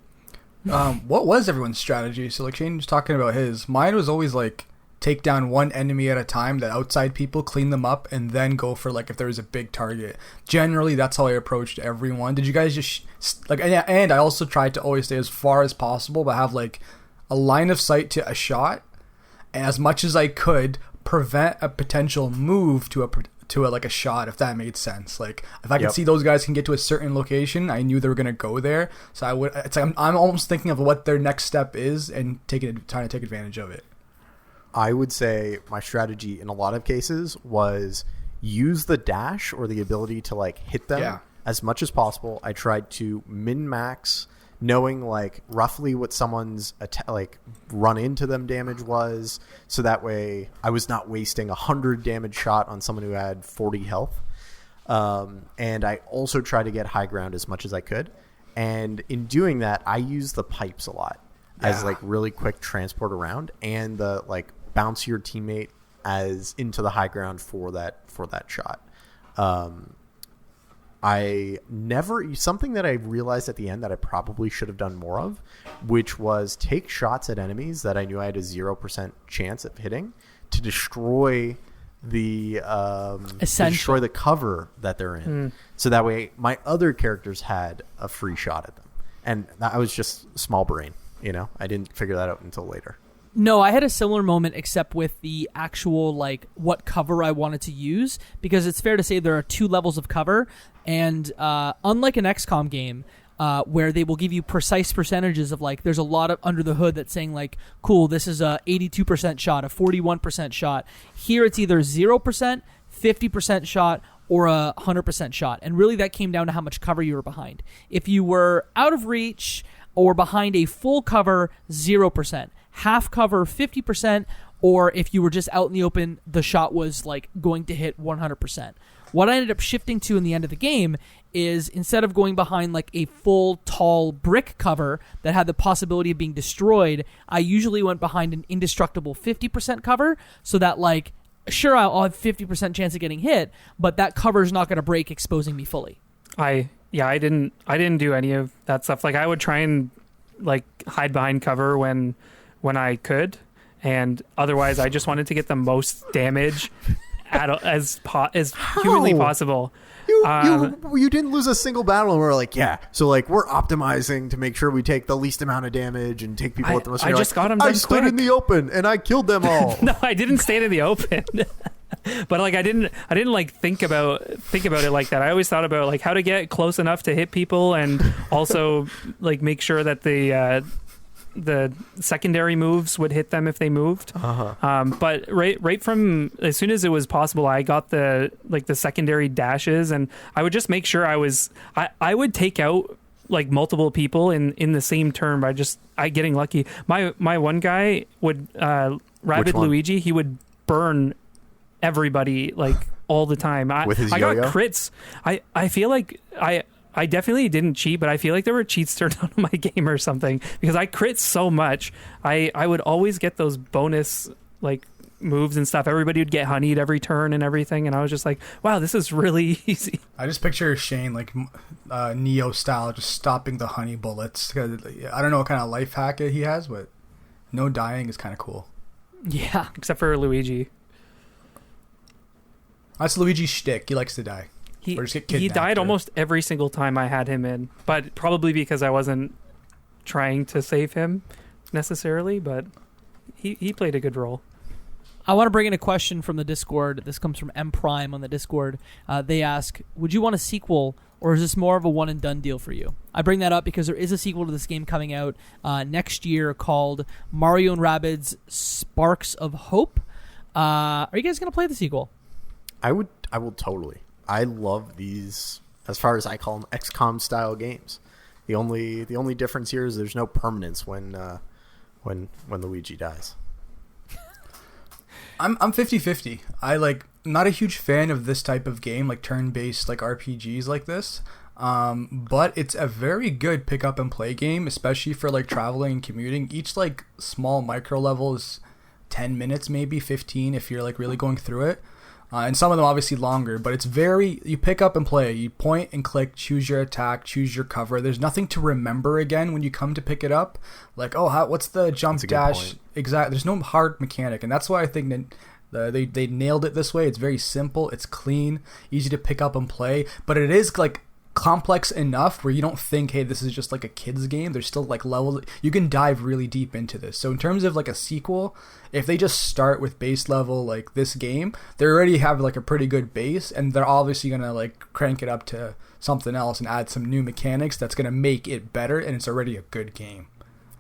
What was everyone's strategy? So like Shane was talking about his. Mine was always like take down one enemy at a time, that outside people, clean them up, and then go for like if there was a big target. Generally, that's how I approached everyone. Did you guys just like? And I also tried to always stay as far as possible, but have like a line of sight to a shot, and as much as I could prevent a potential move to a shot, if that made sense. Like if I could see those guys can get to a certain location, I knew they were gonna go there. So I would. It's like I'm almost thinking of what their next step is and trying to take advantage of it. I would say my strategy in a lot of cases was use the dash or the ability to like hit them as much as possible. I tried to min-max, knowing like roughly what someone's like run into them damage was, so that way I was not wasting 100 damage shot on someone who had 40 health. And I also tried to get high ground as much as I could. And in doing that, I used the pipes a lot as like really quick transport around, and the like bounce your teammate as into the high ground for that shot. Something that I realized at the end that I probably should have done more of, which was take shots at enemies that I knew I had a 0% chance of hitting, to destroy the cover that they're in. So that way my other characters had a free shot at them. And I was just small brain, I didn't figure that out until later. No, I had a similar moment, except with the actual, like, what cover I wanted to use, because it's fair to say there are 2 levels of cover, and unlike an XCOM game, where they will give you precise percentages of, like, there's a lot of under the hood that's saying, like, cool, this is a 82% shot, a 41% shot. Here it's either 0%, 50% shot, or a 100% shot, and really that came down to how much cover you were behind. If you were out of reach or behind a full cover, 0%. Half cover, 50%, or if you were just out in the open, the shot was like going to hit 100%. What I ended up shifting to in the end of the game is, instead of going behind like a full tall brick cover that had the possibility of being destroyed, I usually went behind an indestructible 50% cover, so that like, sure, I'll have 50% chance of getting hit, but that cover is not going to break, exposing me fully. I didn't do any of that stuff. Like, I would try and like hide behind cover when I could, and otherwise I just wanted to get the most damage as humanly possible. You didn't lose a single battle, and we're like, so like we're optimizing to make sure we take the least amount of damage and take people at the most. I just got them done I stood in the open and I killed them all. No, I didn't stand in the open. But like I didn't like think about it like that. I always thought about like how to get close enough to hit people, and also like make sure that the secondary moves would hit them if they moved. But right from as soon as it was possible, I got the secondary dashes, and I would just make sure I would take out like multiple people in the same turn by just getting lucky. My one guy would Rabid Luigi, he would burn everybody like all the time. With his I yo-yo? got crits. I feel like I definitely didn't cheat, but I feel like there were cheats turned on in my game or something, because I crit so much. I would always get those bonus like moves and stuff. Everybody would get honeyed every turn and everything, and I was just like, wow, this is really easy. I just picture Shane like Neo style, just stopping the honey bullets. I don't know what kind of life hack he has, but no dying is kind of cool. Yeah, except for Luigi. That's Luigi's shtick. He likes to die. He died almost every single time I had him in, but probably because I wasn't trying to save him necessarily, but he played a good role. I want to bring in a question from the Discord. This comes from M Prime on the Discord. They ask, would you want a sequel, or is this more of a one and done deal for you? I bring that up because there is a sequel to this game coming out next year called Mario and Rabbids Sparks of Hope. Are you guys going to play the sequel? I will totally. I love these, as far as I call them, XCOM style games. The only difference here is there's no permanence when Luigi dies. I'm 50-50. not a huge fan of this type of game, like turn-based like RPGs like this. But it's a very good pick up and play game, especially for like traveling and commuting. Each like small micro level is 10 minutes, maybe 15 if you're like really going through it. And some of them obviously longer, but it's you pick up and play. You point and click, choose your attack, choose your cover. There's nothing to remember again when you come to pick it up. Like, what's the jump dash? Exactly. There's no hard mechanic. And that's why I think that they nailed it this way. It's very simple. It's clean, easy to pick up and play. But it is like complex enough where you don't think, hey, this is just like a kid's game. There's still like levels. You can dive really deep into this. So in terms of like a sequel, if they just start with base level like this game, they already have like a pretty good base, and they're obviously gonna like crank it up to something else and add some new mechanics that's gonna make it better, and it's already a good game.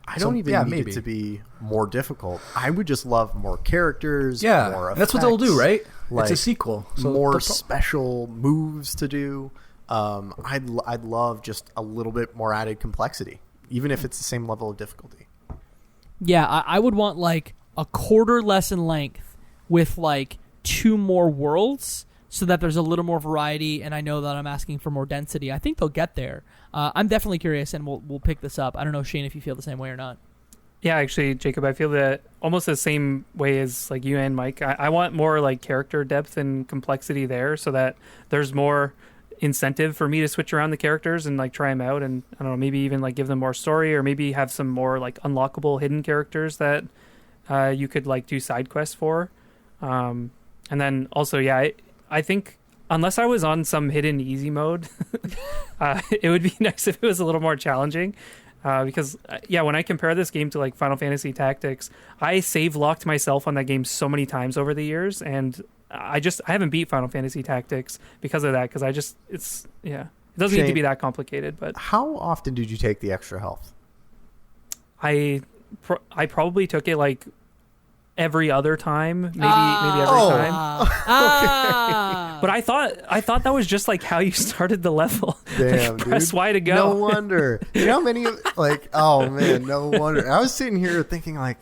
I don't even need it to be more difficult. I would just love more characters, more effects. That's what they'll do, right? Like, it's a sequel. So more special moves to do. I'd love just a little bit more added complexity, even if it's the same level of difficulty. Yeah, I would want like a quarter less in length with like 2 more worlds so that there's a little more variety, and I know that I'm asking for more density. I think they'll get there. I'm definitely curious, and we'll pick this up. I don't know, Shane, if you feel the same way or not. Yeah, actually, Jacob, I feel that almost the same way as like you and Mike. I want more like character depth and complexity there, so that there's more incentive for me to switch around the characters and like try them out, and I don't know, maybe even like give them more story, or maybe have some more like unlockable hidden characters that you could like do side quests for. And then also, I think unless I was on some hidden easy mode, it would be nice if it was a little more challenging. Because when I compare this game to like Final Fantasy Tactics, I save locked myself on that game so many times over the years, and I haven't beat Final Fantasy Tactics because of that. Because it doesn't need to be that complicated. But how often did you take the extra health? I probably took it like every other time, maybe every time. But I thought that was just like how you started the level. Damn, like, press dude. Y to go. No wonder. You know how many no wonder. I was sitting here thinking like,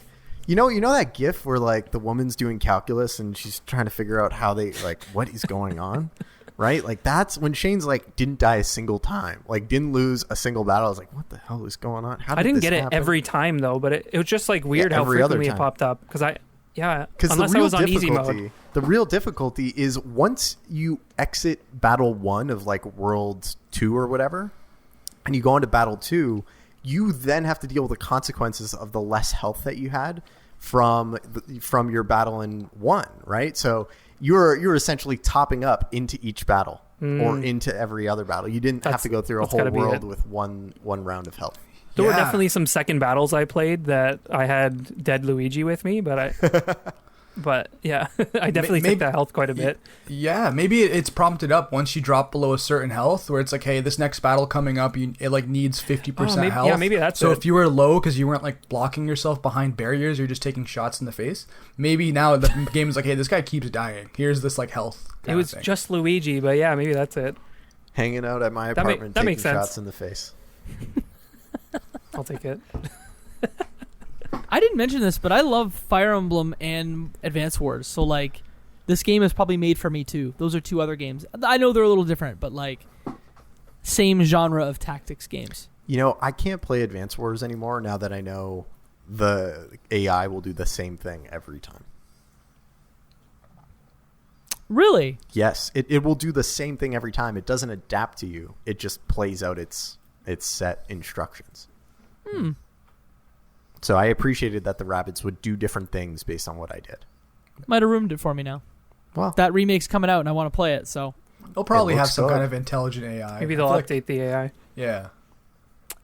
you know that GIF where like the woman's doing calculus and she's trying to figure out how they like what is going on, right? Like that's when Shane's like didn't die a single time, like didn't lose a single battle. I was like, what the hell is going on? How did I didn't this get it happen? every time though, but it was just like weird how frequently it popped up because unless I was on easy mode. The real difficulty is once you exit Battle 1 of like World 2 or whatever, and you go into Battle 2, you then have to deal with the consequences of the less health that you had from your battle in 1, right? So you're essentially topping up into each battle or into every other battle. You didn't have to go through a whole world with one round of health. There were definitely some second battles I played that I had dead Luigi with me, but I definitely took that health quite a bit. Yeah, maybe it's prompted up once you drop below a certain health, where it's like, hey, this next battle coming up, it like needs 50% health. Yeah, maybe that's so. If you were low because you weren't like blocking yourself behind barriers, you're just taking shots in the face. Maybe now the game is like, hey, this guy keeps dying. Here's this like health. It was just Luigi, but yeah, maybe that's it. Hanging out at my apartment, taking shots in the face. I'll take it. I didn't mention this, but I love Fire Emblem and Advance Wars. So, like, this game is probably made for me, too. Those are 2 other games. I know they're a little different, but, like, same genre of tactics games. You know, I can't play Advance Wars anymore now that I know the AI will do the same thing every time. Really? Yes. It will do the same thing every time. It doesn't adapt to you. It just plays out its set instructions. So I appreciated that the Rabbids would do different things based on what I did. Might have ruined it for me now. Well, that remake's coming out and I want to play it, so they'll probably have some kind of intelligent AI. Maybe they'll update the AI. Yeah.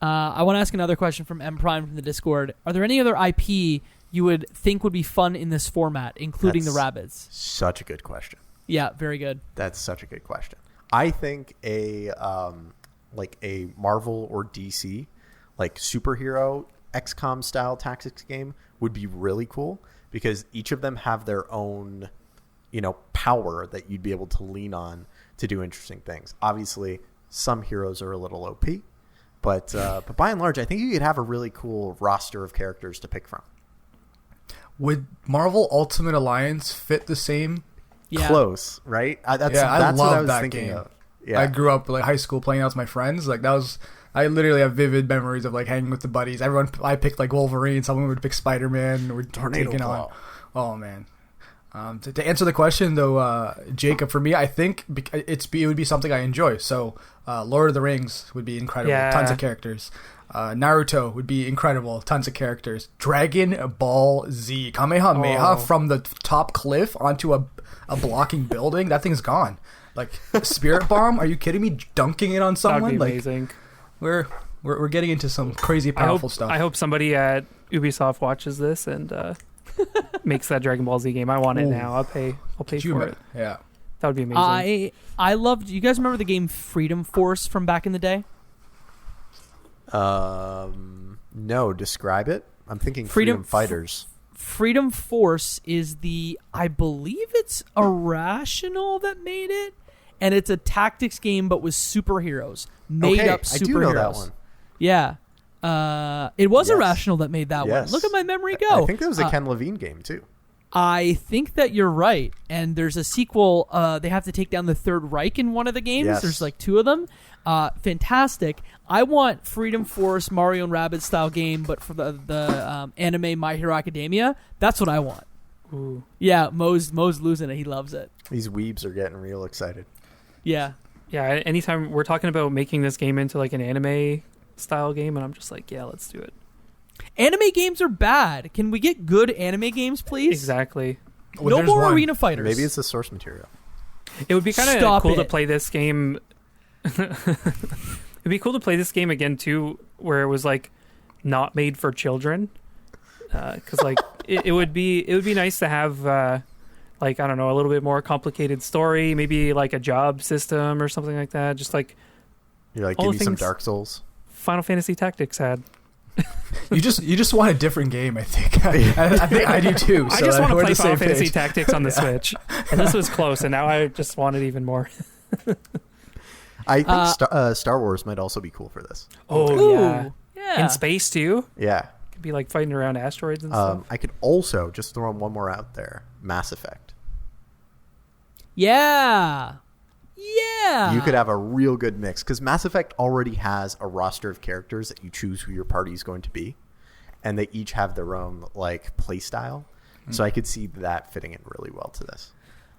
I want to ask another question from M Prime from the Discord. Are there any other IP you would think would be fun in this format, including the Rabbids? Such a good question. Yeah, very good. That's such a good question. I think a Marvel or DC like superhero XCOM style tactics game would be really cool because each of them have their own, power that you'd be able to lean on to do interesting things. Obviously, some heroes are a little OP, but by and large, I think you could have a really cool roster of characters to pick from. Would Marvel Ultimate Alliance fit the same Yeah. close, right? That's I what I love was that thinking game. of. Yeah. I grew up like high school playing out with my friends. Like that was, I literally have vivid memories of like hanging with the buddies. I picked like Wolverine. Someone would pick Spider-Man. We're Tornado taking Claw. on. Oh man. To answer the question though, Jacob, for me, I think it would be something I enjoy. So, Lord of the Rings would be incredible. Yeah. Tons of characters. Naruto would be incredible. Tons of characters. Dragon Ball Z. Kamehameha from the top cliff onto a blocking building. That thing's gone. Like Spirit Bomb. Are you kidding me? Dunking it on someone. That would be like, amazing. We're getting into some crazy powerful stuff. I hope somebody at Ubisoft watches this and makes that Dragon Ball Z game. I want it now. I'll pay for it. Yeah. That would be amazing. I loved. You guys remember the game Freedom Force from back in the day? No, describe it. I'm thinking Freedom Fighters. Freedom Force is I believe it's Irrational that made it, and it's a tactics game but with superheroes, made up superheroes. I do know that one. Yeah. It was Yes. Irrational that made that Yes. one. Look at my memory go. I think there was a Ken Levine game too. I think that you're right. And there's a sequel. They have to take down the Third Reich in one of the games. Yes. There's like 2 of them. Fantastic. I want Freedom Force, Mario and Rabbids style game, but for the anime My Hero Academia. That's what I want. Ooh. Yeah, Mo's losing it. He loves it. These weebs are getting real excited. Yeah. Yeah, anytime we're talking about making this game into like an anime style game, and I'm just like, yeah, let's do it. Anime games are bad. Can we get good anime games, please? Exactly. Well, No there's more one. arena fighters. Maybe it's the source material. It would be kind of Stop cool to it. play this game. It'd be cool to play this game again too, where it was like not made for children, because like it would be nice to have like, I don't know, a little bit more complicated story, maybe like a job system or something like that. Just like You're like, all give me the some things- Dark Souls. Final Fantasy Tactics had. You just want a different game, I think. I think I do too. I so just want to we're play the same Final Fantasy page. Tactics on the Switch, and this was close, and now I just want it even more. I think Star Wars might also be cool for this. Oh yeah. in space too. Yeah. Could be like fighting around asteroids and stuff. I could also just throw in one more out there. Mass Effect. Yeah. Yeah. You could have a real good mix because Mass Effect already has a roster of characters that you choose who your party is going to be, and they each have their own like play style. So I could see that fitting in really well to this.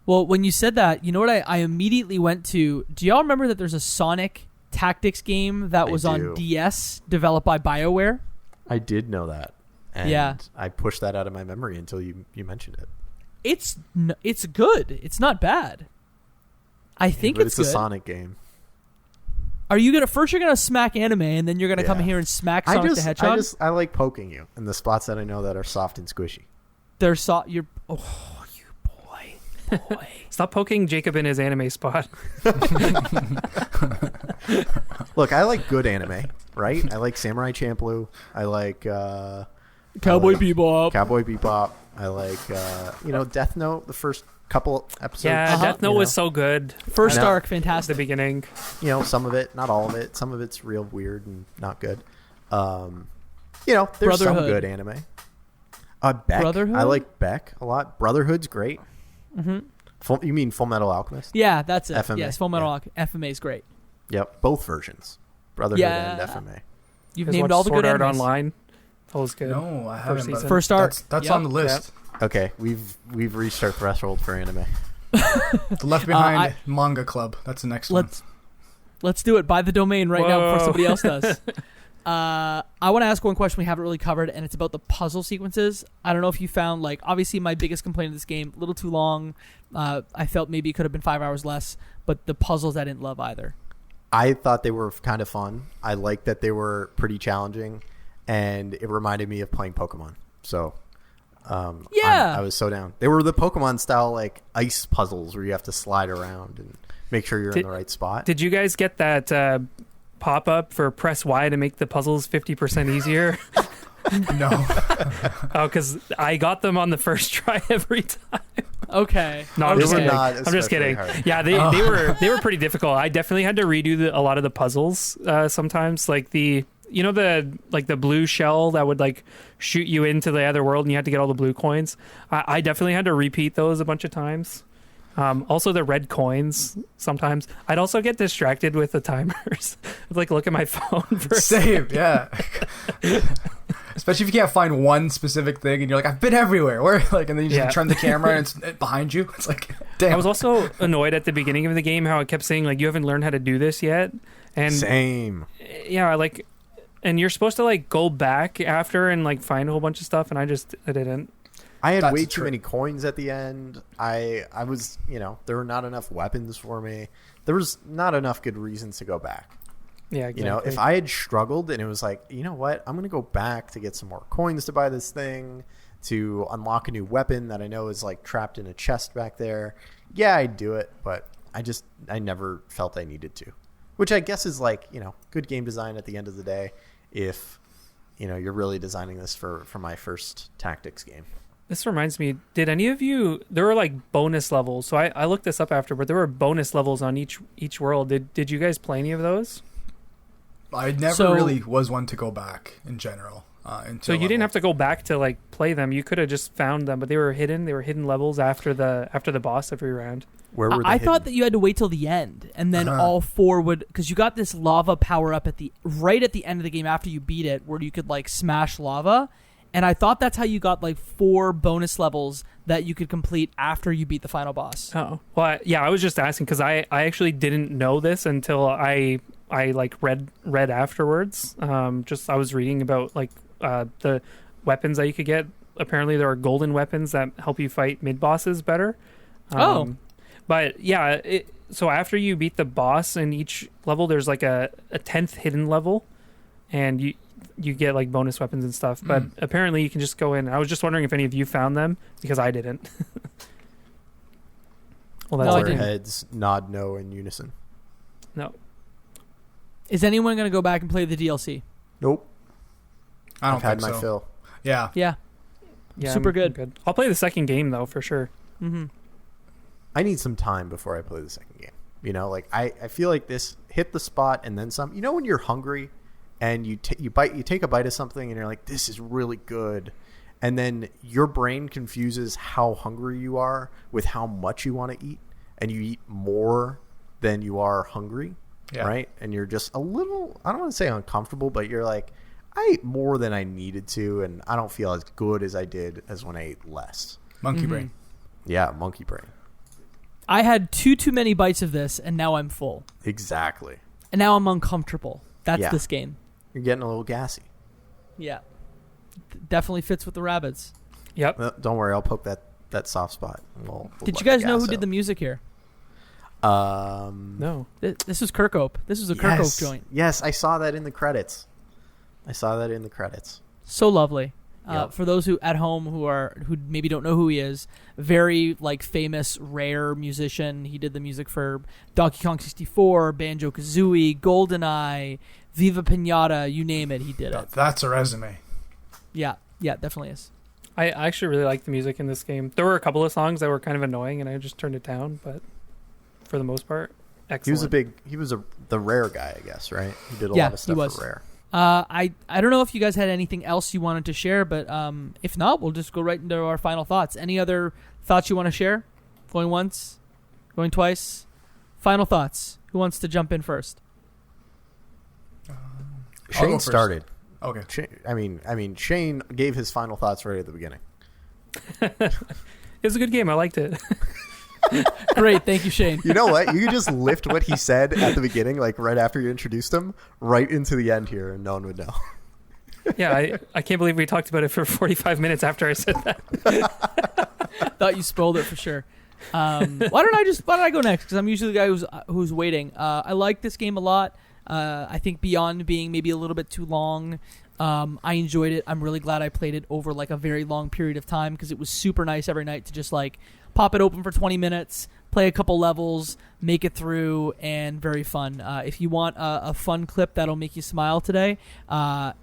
Well, when you said that, you know what I immediately went to? Do y'all remember that there's a Sonic Tactics game that was on do. DS developed by BioWare? I did know that, and Yeah. I pushed that out of my memory until you mentioned it. It's good. It's not bad. I think But it's it's good. a Sonic game. Are you gonna you're gonna smack anime and then you're gonna come Yeah. here and smack Sonic the Hedgehog? I like poking you in the spots that I know that are soft and squishy. You're you boy. Stop poking Jacob in his anime spot. Look, I like good anime, right? I like Samurai Champloo. I like Cowboy I like Bebop. Cowboy Bebop. I like Death Note. The first couple episodes. Yeah, Death Note you was know. so good. First I know. arc, The fantastic. beginning. Some of it, not all of it. Some of it's real weird and not good. There's some Brotherhood. good anime. Beck. Brotherhood? I like Beck a lot. Brotherhood's great. Mm-hmm. You mean Full Metal Alchemist? Yeah, that's it. FMA, Yes, Full Metal FMA is great. Yep, both versions. Brotherhood Yeah. and FMA. You've Guys named watch all the Sword good Art animes. Online. That was good. No, I haven't. season. but First arc. That's Yep. on the list. Okay, we've reached our threshold for anime. The Left Behind Manga Club. That's the next one. Let's do it. Buy the domain right now before Whoa. somebody else does. I want to ask one question we haven't really covered, and it's about the puzzle sequences. I don't know if you found, like, obviously my biggest complaint of this game, a little too long. I felt maybe it could have been 5 hours less, but the puzzles I didn't love either. I thought they were kind of fun. I liked that they were pretty challenging, and it reminded me of playing Pokemon. So, Yeah. I was so down. They were the Pokemon style, like ice puzzles where you have to slide around and make sure you're in the right spot. Did you guys get that pop up for press Y to make the puzzles 50% easier? No. Oh, because I got them on the first try every time. Okay. No, I'm They just were kidding. not I'm just especially kidding. hard. Yeah, they were pretty difficult. I definitely had to redo a lot of the puzzles sometimes. Like the blue shell that would like shoot you into the other world, and you had to get all the blue coins. I definitely had to repeat those a bunch of times. Also, the red coins. Sometimes I'd also get distracted with the timers. I'd like look at my phone for Same, yeah. Especially if you can't find one specific thing, and you're like, I've been everywhere. Where like, and then you just turn the camera and it's behind you. It's like, damn. I was also annoyed at the beginning of the game how it kept saying like you haven't learned how to do this yet, and Same. yeah, like, and you're supposed to like go back after and like find a whole bunch of stuff, and I didn't. I had That's way true. too many coins at the end. I was, there were not enough weapons for me. There was not enough good reasons to go back. Yeah, exactly. If I had struggled and it was like, you know what, I'm going to go back to get some more coins to buy this thing, to unlock a new weapon that I know is like trapped in a chest back there. Yeah, I'd do it, but I never felt I needed to, which I guess is like, good game design at the end of the day. If, you're really designing this for my first tactics game. This reminds me, did any of you, there were like bonus levels. So I looked this up after, but there were bonus levels on each world. Did you guys play any of those? I never really was one to go back in general. So you didn't have to go back to like play them. You could have just found them, but they were hidden. They were hidden levels after the boss every round. Where were they I thought hidden? that you had to wait till the end, and then all four would, because you got this lava power up right at the end of the game after you beat it, where you could like smash lava. And I thought that's how you got like 4 bonus levels that you could complete after you beat the final boss. Oh, well, I was just asking because I actually didn't know this until I like read afterwards. I was reading about like the weapons that you could get. Apparently, there are golden weapons that help you fight mid bosses better. But yeah, so after you beat the boss in each level, there's like a 10th hidden level, and you get like bonus weapons and stuff. But apparently, you can just go in. I was just wondering if any of you found them because I didn't. Well, that's No, I Our didn't. heads nod no in unison. No. Is anyone going to go back and play the DLC? Nope. I don't I've had think my so. fill. Yeah. Yeah. Yeah, Super I'm good. good. I'll play the second game though for sure. Mm-hmm. I need some time before I play the second game. Like I feel like this hit the spot and then some. When you're hungry and you take a bite of something and you're like, this is really good, and then your brain confuses how hungry you are with how much you want to eat, and you eat more than you are hungry, right? And you're just a little, I don't want to say uncomfortable, but you're like, I ate more than I needed to, and I don't feel as good as I did as when I ate less. Monkey brain. Yeah, monkey brain. I had too many bites of this, and now I'm full. Exactly. And now I'm uncomfortable. That's Yeah. this game. You're getting a little gassy. Yeah. Definitely fits with the Rabbids. Yep. Well, don't worry, I'll poke that soft spot. We'll Did let you guys the know gas who did the out. music here? No. This was Kirkhope. This was a Kirkhope joint. Yes, I saw that in the credits. So lovely. Yep. For those who at home who maybe don't know who he is, very like famous rare musician. He did the music for Donkey Kong 64, Banjo Kazooie, GoldenEye, Viva Pinata, you name it, he did it. That's a resume. Yeah, definitely is. I actually really like the music in this game. There were a couple of songs that were kind of annoying, and I just turned it down. But for the most part, excellent. He was the Rare guy, I guess, right? He did a Yeah, lot of stuff he was. for Rare. I don't know if you guys had anything else you wanted to share, but if not, we'll just go right into our final thoughts. Any other thoughts you want to share? Going once? Going twice? Final thoughts. Who wants to jump in first? I'll go Shane first. started. Okay. Shane gave his final thoughts right at the beginning. It was a good game. I liked it. Great, thank you, Shane. You know what? You could just lift what he said at the beginning, like right after you introduced him, right into the end here, and no one would know. Yeah, I can't believe we talked about it for 45 minutes after I said that. Thought you spoiled it for sure. Why don't I go next? Because I'm usually the guy who's waiting. I like this game a lot. I think beyond being maybe a little bit too long, I enjoyed it. I'm really glad I played it over like a very long period of time because it was super nice every night to just like pop it open for 20 minutes, play a couple levels, make it through, and very fun. If you want a fun clip that'll make you smile today,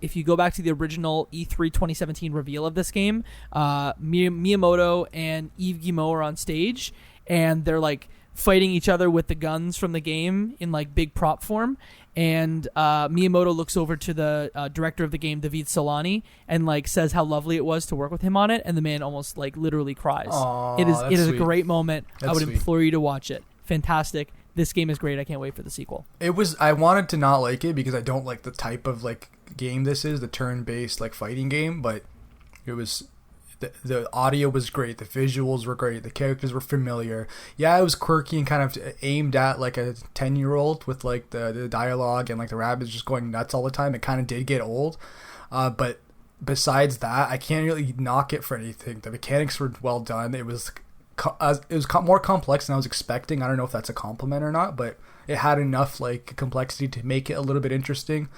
if you go back to the original E3 2017 reveal of this game, Miyamoto and Yves Guillemot are on stage, and they're like fighting each other with the guns from the game in like big prop form, and Miyamoto looks over to the director of the game, David Solani, and like says how lovely it was to work with him on it, and the man almost like literally cries. Aw, it is that's a sweet. great moment. I That's would sweet. implore you to watch it. Fantastic. This game is great. I can't wait for the sequel. I wanted to not like it because I don't like the type of like game this is, the turn-based like fighting game, but it was the audio was great, the visuals were great, the characters were familiar. Yeah, it was quirky and kind of aimed at like a 10-year-old with like the dialogue and like the rabbits just going nuts all the time. It kind of did get old, but besides that, I can't really knock it for anything. The mechanics were well done. It was more complex than I was expecting. I don't know if that's a compliment or not, but it had enough like complexity to make it a little bit interesting.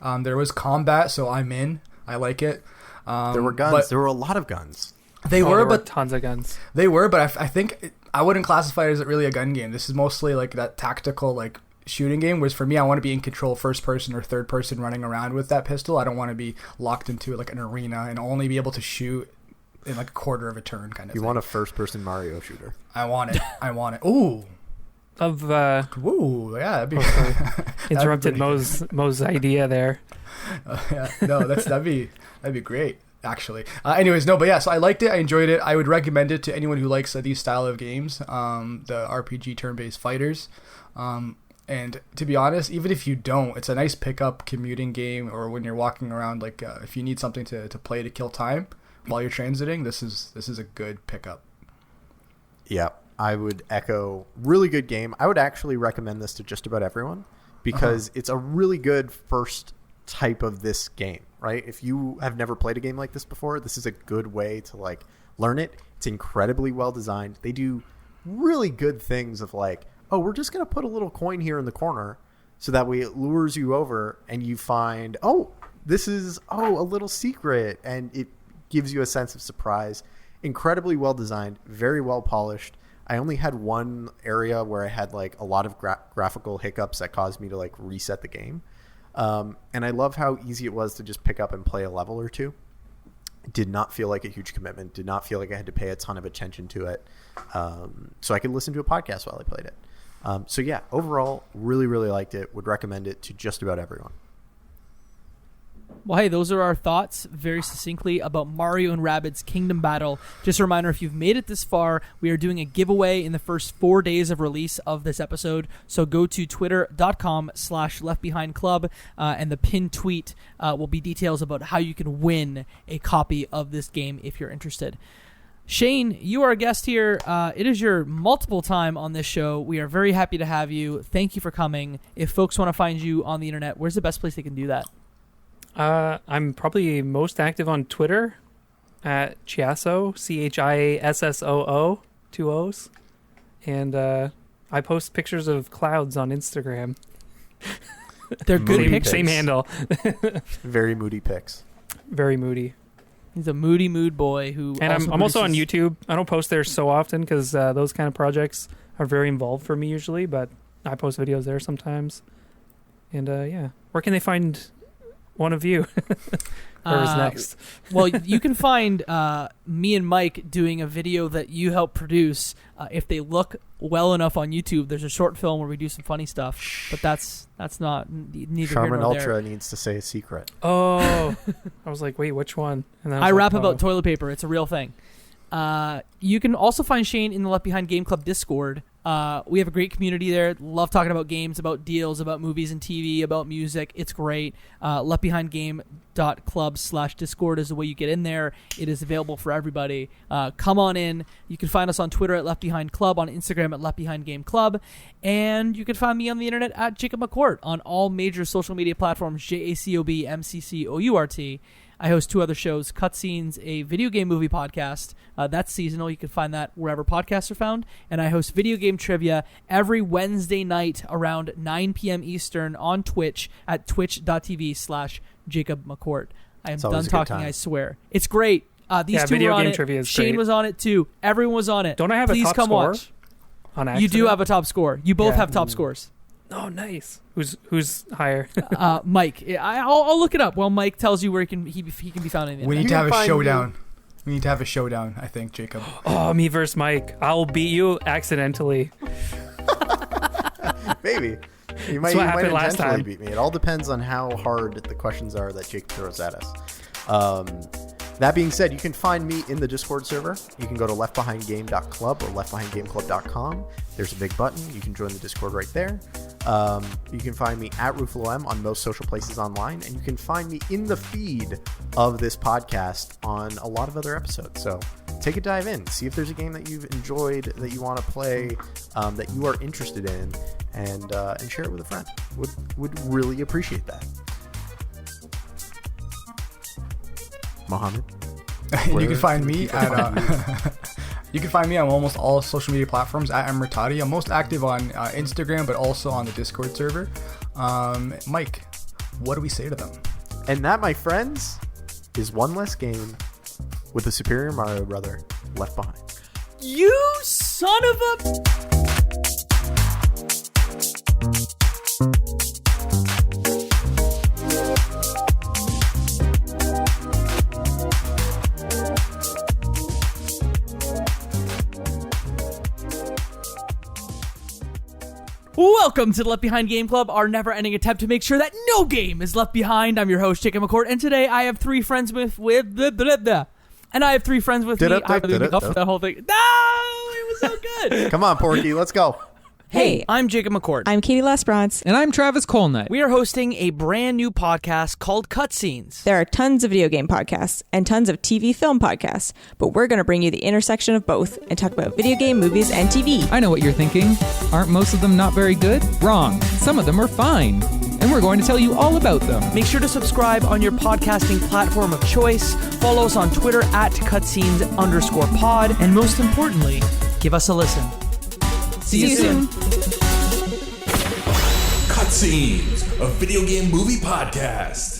There was combat, so I'm in. I like it. There were guns. There were a lot of guns. There were tons of guns. They were, but I think I wouldn't classify it as really a gun game. This is mostly like that tactical like shooting game. Whereas for me, I want to be in control, first person or third person, running around with that pistol. I don't want to be locked into like an arena and only be able to shoot in like a quarter of a turn kind of thing. You want a first person Mario shooter. I want it. I want it. Ooh. Ooh, yeah, that'd be Interrupted Mo's idea there. Yeah, no, that'd be great actually. Anyways, no, but yeah, so I liked it. I enjoyed it. I would recommend it to anyone who likes these style of games, the RPG turn-based fighters. And to be honest, even if you don't, it's a nice pickup commuting game, or when you're walking around, like if you need something to play to kill time while you're transiting, this is a good pickup. Yeah, I would echo. Really good game. I would actually recommend this to just about everyone because it's a really good first type of this game, right? If you have never played a game like this before, this is a good way to like learn it. It's incredibly well designed. They do really good things of like, oh, we're just going to put a little coin here in the corner so that way it lures you over and you find, this is a little secret, and it gives you a sense of surprise. Incredibly well designed, very well polished. I only had one area where I had like a lot of graphical hiccups that caused me to like reset the game. And I love how easy it was to just pick up and play a level or two. Did not feel like a huge commitment. Did not feel like I had to pay a ton of attention to it. So I could listen to a podcast while I played it. So yeah, overall, really, really liked it. Would recommend it to just about everyone. Well, hey, those are our thoughts very succinctly about Mario and Rabbids Kingdom Battle. Just a reminder, if you've made it this far, we are doing a giveaway in the first 4 days of release of this episode. So go to twitter.com/leftbehindclub, and the pinned tweet will be details about how you can win a copy of this game if you're interested. Shane, you are a guest here. It is your multiple time on this show. We are very happy to have you. Thank you for coming. If folks want to find you on the internet, where's the best place they can do that? I'm probably most active on Twitter at Chiasso, Chiassoo, 2 O's. And I post pictures of clouds on Instagram. They're good pictures. Same handle. Very moody pics. Very moody. He's a moody mood boy who. And I'm also on YouTube. I don't post there so often because those kind of projects are very involved for me usually, but I post videos there sometimes. And yeah, where can they find one of you? Whoever's next. Well, you can find me and Mike doing a video that you help produce. If they look well enough on YouTube, there's a short film where we do some funny stuff, but that's not neither Charmin here nor Ultra there. needs to say a secret. Oh, I was like, wait, which one? And then I rap like, about toilet paper. It's a real thing. You can also find Shane in the Left Behind Game Club Discord. We have a great community there. Love talking about games, about deals, about movies and TV, about music. It's great. leftbehindgame.club/discord is the way you get in there. It is available for everybody. Come on in. You can find us on Twitter at Left Behind Club, on Instagram at Left Behind Game Club, and you can find me on the internet at Jacob McCourt on all major social media platforms, JACOBMCCOURT. I host 2 other shows, Cutscenes, a video game movie podcast. That's seasonal. You can find that wherever podcasts are found. And I host video game trivia every Wednesday night around 9 p.m. Eastern on Twitch at twitch.tv/Jacob McCourt. I am done talking, I swear. It's great. These two video were on game it. trivia is Shane great. was on it too. Everyone was on it. Don't I have Please a top come score? watch. On accident? You do have a top score. You both have top scores. Oh, nice. Who's higher? Mike. I'll look it up while Mike tells you where he can be found in the We internet. need to have a showdown. We need to have a showdown, I think, Jacob. Oh, me versus Mike. I'll beat you accidentally. Maybe. You might, what happened last intentionally time. beat me. It all depends on how hard the questions are that Jake throws at us. That being said, you can find me in the Discord server. You can go to leftbehindgame.club or leftbehindgameclub.com. There's a big button. You can join the Discord right there. You can find me at RuffaloM on most social places online, and you can find me in the feed of this podcast on a lot of other episodes. So take a dive in, see if there's a game that you've enjoyed, that you want to play, that you are interested in, and share it with a friend. Would really appreciate that. Mohammed, You can find me at you can find me on almost all social media platforms at Emratati. I'm most active on Instagram, but also on the Discord server. Mike, what do we say to them? and that, my friends, is one less game with the superior Mario brother left behind. You son of a... Welcome to the Left Behind Game Club, our never-ending attempt to make sure that no game is left behind. I'm your host, Jacob McCourt, and today I have three friends with me. And I have three friends with me. That whole thing. No, it was so good. Come on, Porky, let's go. Hey, I'm Jacob McCourt. I'm Katie Lesbrance. And I'm Travis Colnett. We are hosting a brand new podcast called Cutscenes. There are tons of video game podcasts and tons of TV film podcasts, but we're going to bring you the intersection of both and talk about video game, movies, and TV. I know what you're thinking. Aren't most of them not very good? Wrong. Some of them are fine. And we're going to tell you all about them. Make sure to subscribe on your podcasting platform of choice. Follow us on Twitter at cutscenes_pod. And most importantly, give us a listen. See you soon. Cutscenes, a video game movie podcast.